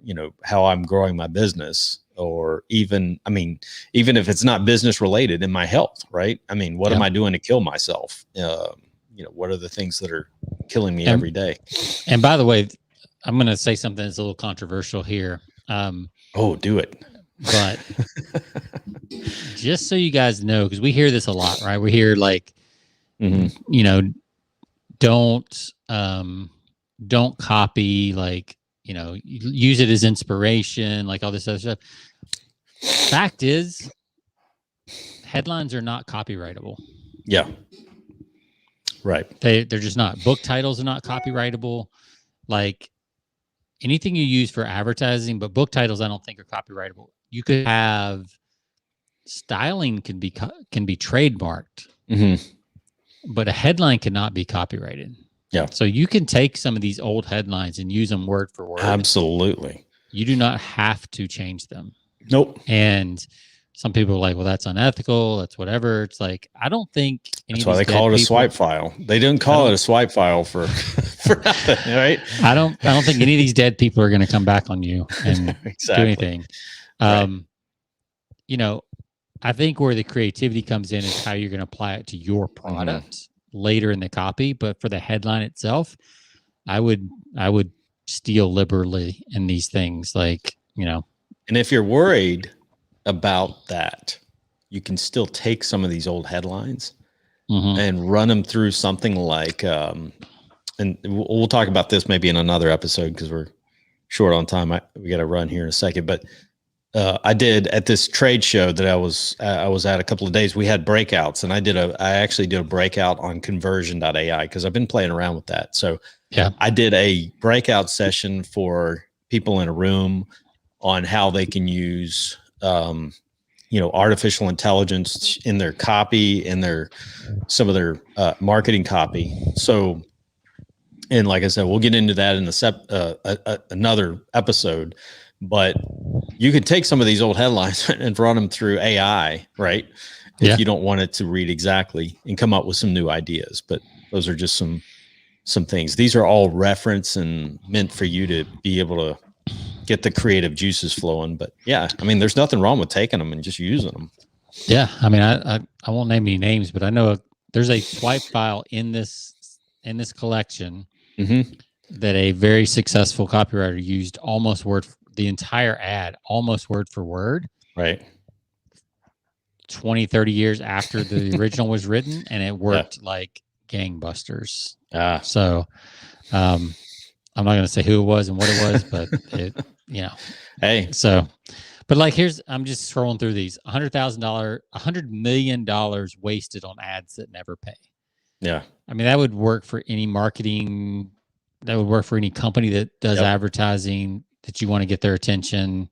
how I'm growing my business, or even if it's not business related, in my health, right? I mean, what am I doing to kill myself? What are the things that are killing me every day? And by the way, I'm going to say something that's a little controversial here. Do it. But just so you guys know, because we hear this a lot, right? We hear like, don't copy, like, use it as inspiration, like all this other stuff. Fact is, headlines are not copyrightable. Yeah. Right. They're just not. Book titles are not copyrightable. Like, anything you use for advertising, but book titles I don't think are copyrightable. You could have styling can be trademarked, but a headline cannot be copyrighted. Yeah. So you can take some of these old headlines and use them word for word. Absolutely. You do not have to change them. Nope. And some people are like, well, that's unethical. That's whatever. It's like, I don't think that's why they call it a swipe file. They didn't call it a swipe file for nothing, right? I don't think any of these dead people are going to come back on you and do anything. Right. I think where the creativity comes in is how you're going to apply it to your product later in the copy. But for the headline itself, I would steal liberally in these things, like, And if you're worried about that, you can still take some of these old headlines and run them through something like, and we'll talk about this maybe in another episode because we're short on time. We got to run here in a second, but I did at this trade show that I was at a couple of days. We had breakouts, and I actually did a breakout on conversion.ai because I've been playing around with that. So I did a breakout session for people in a room on how they can use artificial intelligence in their copy, in some of their marketing copy. So, and like I said, we'll get into that in another episode. But you could take some of these old headlines and run them through AI, right? If you don't want it to read exactly, and come up with some new ideas. But those are just some things. These are all reference and meant for you to be able to get the creative juices flowing. But there's nothing wrong with taking them and just using them. Yeah. I mean, I won't name any names, but I know there's a swipe file in this collection that a very successful copywriter used almost the entire ad, almost word for word. Right. 20, 30 years after the original was written, and it worked like gangbusters. So I'm not going to say who it was and what it was, but it, hey, so, but like, I'm just scrolling through these $100 million wasted on ads that never pay. Yeah. I mean, that would work for any marketing. That would work for any company that does advertising, that you want to get their attention.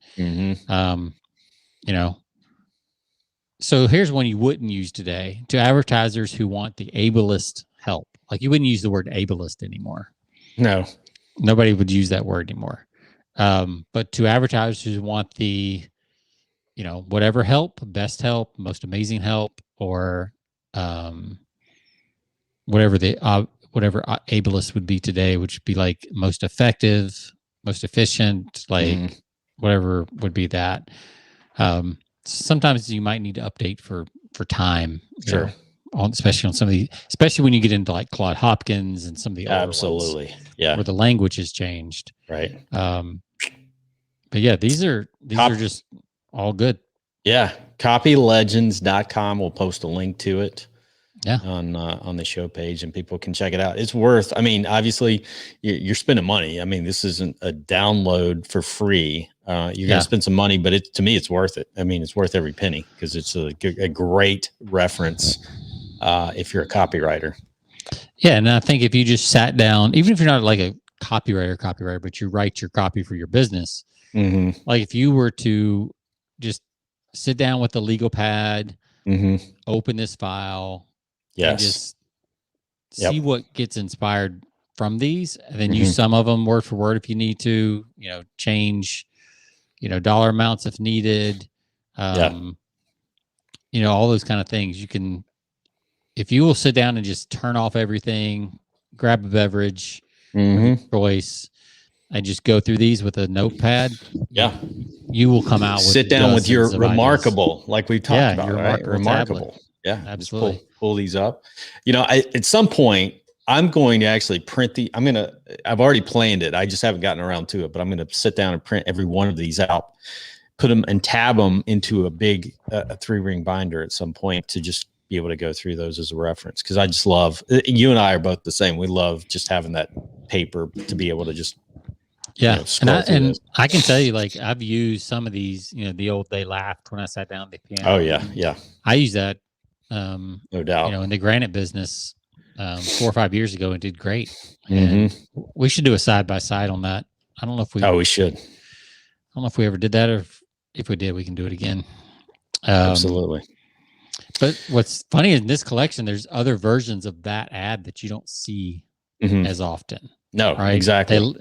So here's one you wouldn't use today: to advertisers who want the ableist help. Like, you wouldn't use the word ableist anymore. No, nobody would use that word anymore. But to advertisers who want the, whatever help, best help, most amazing help, or whatever ableist would be today, which would be like most effective, most efficient, like whatever would be that. Sometimes you might need to update for time. Sure. Especially on some of the, especially when you get into like Claude Hopkins and some of the older ones, where the language has changed. Right. But yeah, these are just all good. Yeah. Copylegends.com. We'll post a link to it. Yeah. On the show page, and people can check it out. It's worth, I mean, obviously you're spending money. I mean, this isn't a download for free. You're going to spend some money, but to me, it's worth it. I mean, it's worth every penny, because it's a great reference if you're a copywriter. Yeah. And I think if you just sat down, even if you're not like a copywriter, but you write your copy for your business, like if you were to just sit down with the legal pad, open this file, and just see what gets inspired from these, and then use some of them word for word if you need to, change, dollar amounts if needed, all those kind of things. You can, if you will sit down and just turn off everything, grab a beverage, choice, and just go through these with a notepad. You will come out with, sit down with your remarkable ideas. Like we've talked about, your right? Remarkable. Tablet. Yeah, absolutely. Just pull these up. At some point, I'm going to actually print I've already planned it. I just haven't gotten around to it, but I'm going to sit down and print every one of these out, put them and tab them into a big 3-ring binder at some point, to just be able to go through those as a reference. Cause I just love, you and I are both the same. We love just having that paper to be able to just, and I can tell you, like, I've used some of these, the old "they laughed when I sat down at the piano." Oh yeah. Yeah. I use that, no doubt, in the granite business, 4 or 5 years ago, and did great. And we should do a side-by-side on that. I don't know if we should. I don't know if we ever did that, or if we did, we can do it again. Absolutely. But what's funny in this collection, there's other versions of that ad that you don't see as often. No, right? Exactly.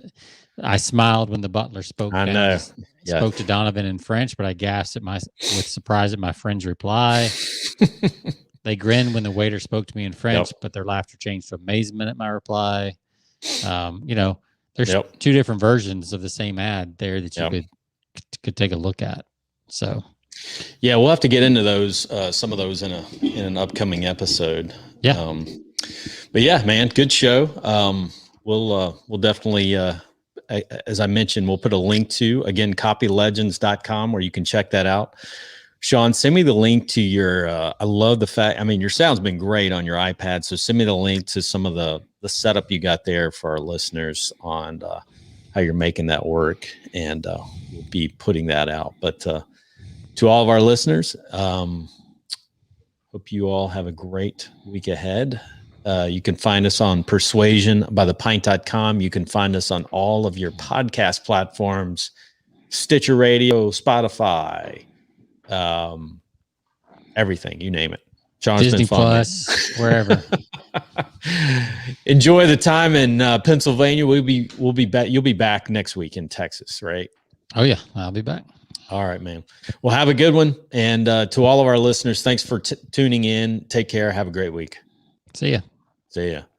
I smiled when the butler spoke. I know. Spoke to Donovan in French, but I gasped with surprise at my friend's reply. They grinned when the waiter spoke to me in French, but their laughter changed to amazement at my reply. There's 2 different versions of the same ad there that you could take a look at. So, yeah, we'll have to get into those, some of those in an upcoming episode. Yeah. But yeah, man, good show. We'll definitely, as I mentioned, we'll put a link to, again, copylegends.com, where you can check that out. Sean, send me the link to your, I love the fact, I mean, your sound's been great on your iPad. So send me the link to some of the setup you got there for our listeners on how you're making that work. And we'll be putting that out. But to all of our listeners, hope you all have a great week ahead. You can find us on persuasionbythepint.com. You can find us on all of your podcast platforms, Stitcher Radio, Spotify, everything, you name it. Sean, Disney it's been fun, Plus, wherever. Enjoy the time in Pennsylvania. We'll be back. You'll be back next week in Texas, right? Oh yeah, I'll be back. All right, man. Well, have a good one. And to all of our listeners, thanks for tuning in. Take care. Have a great week. See ya. See ya.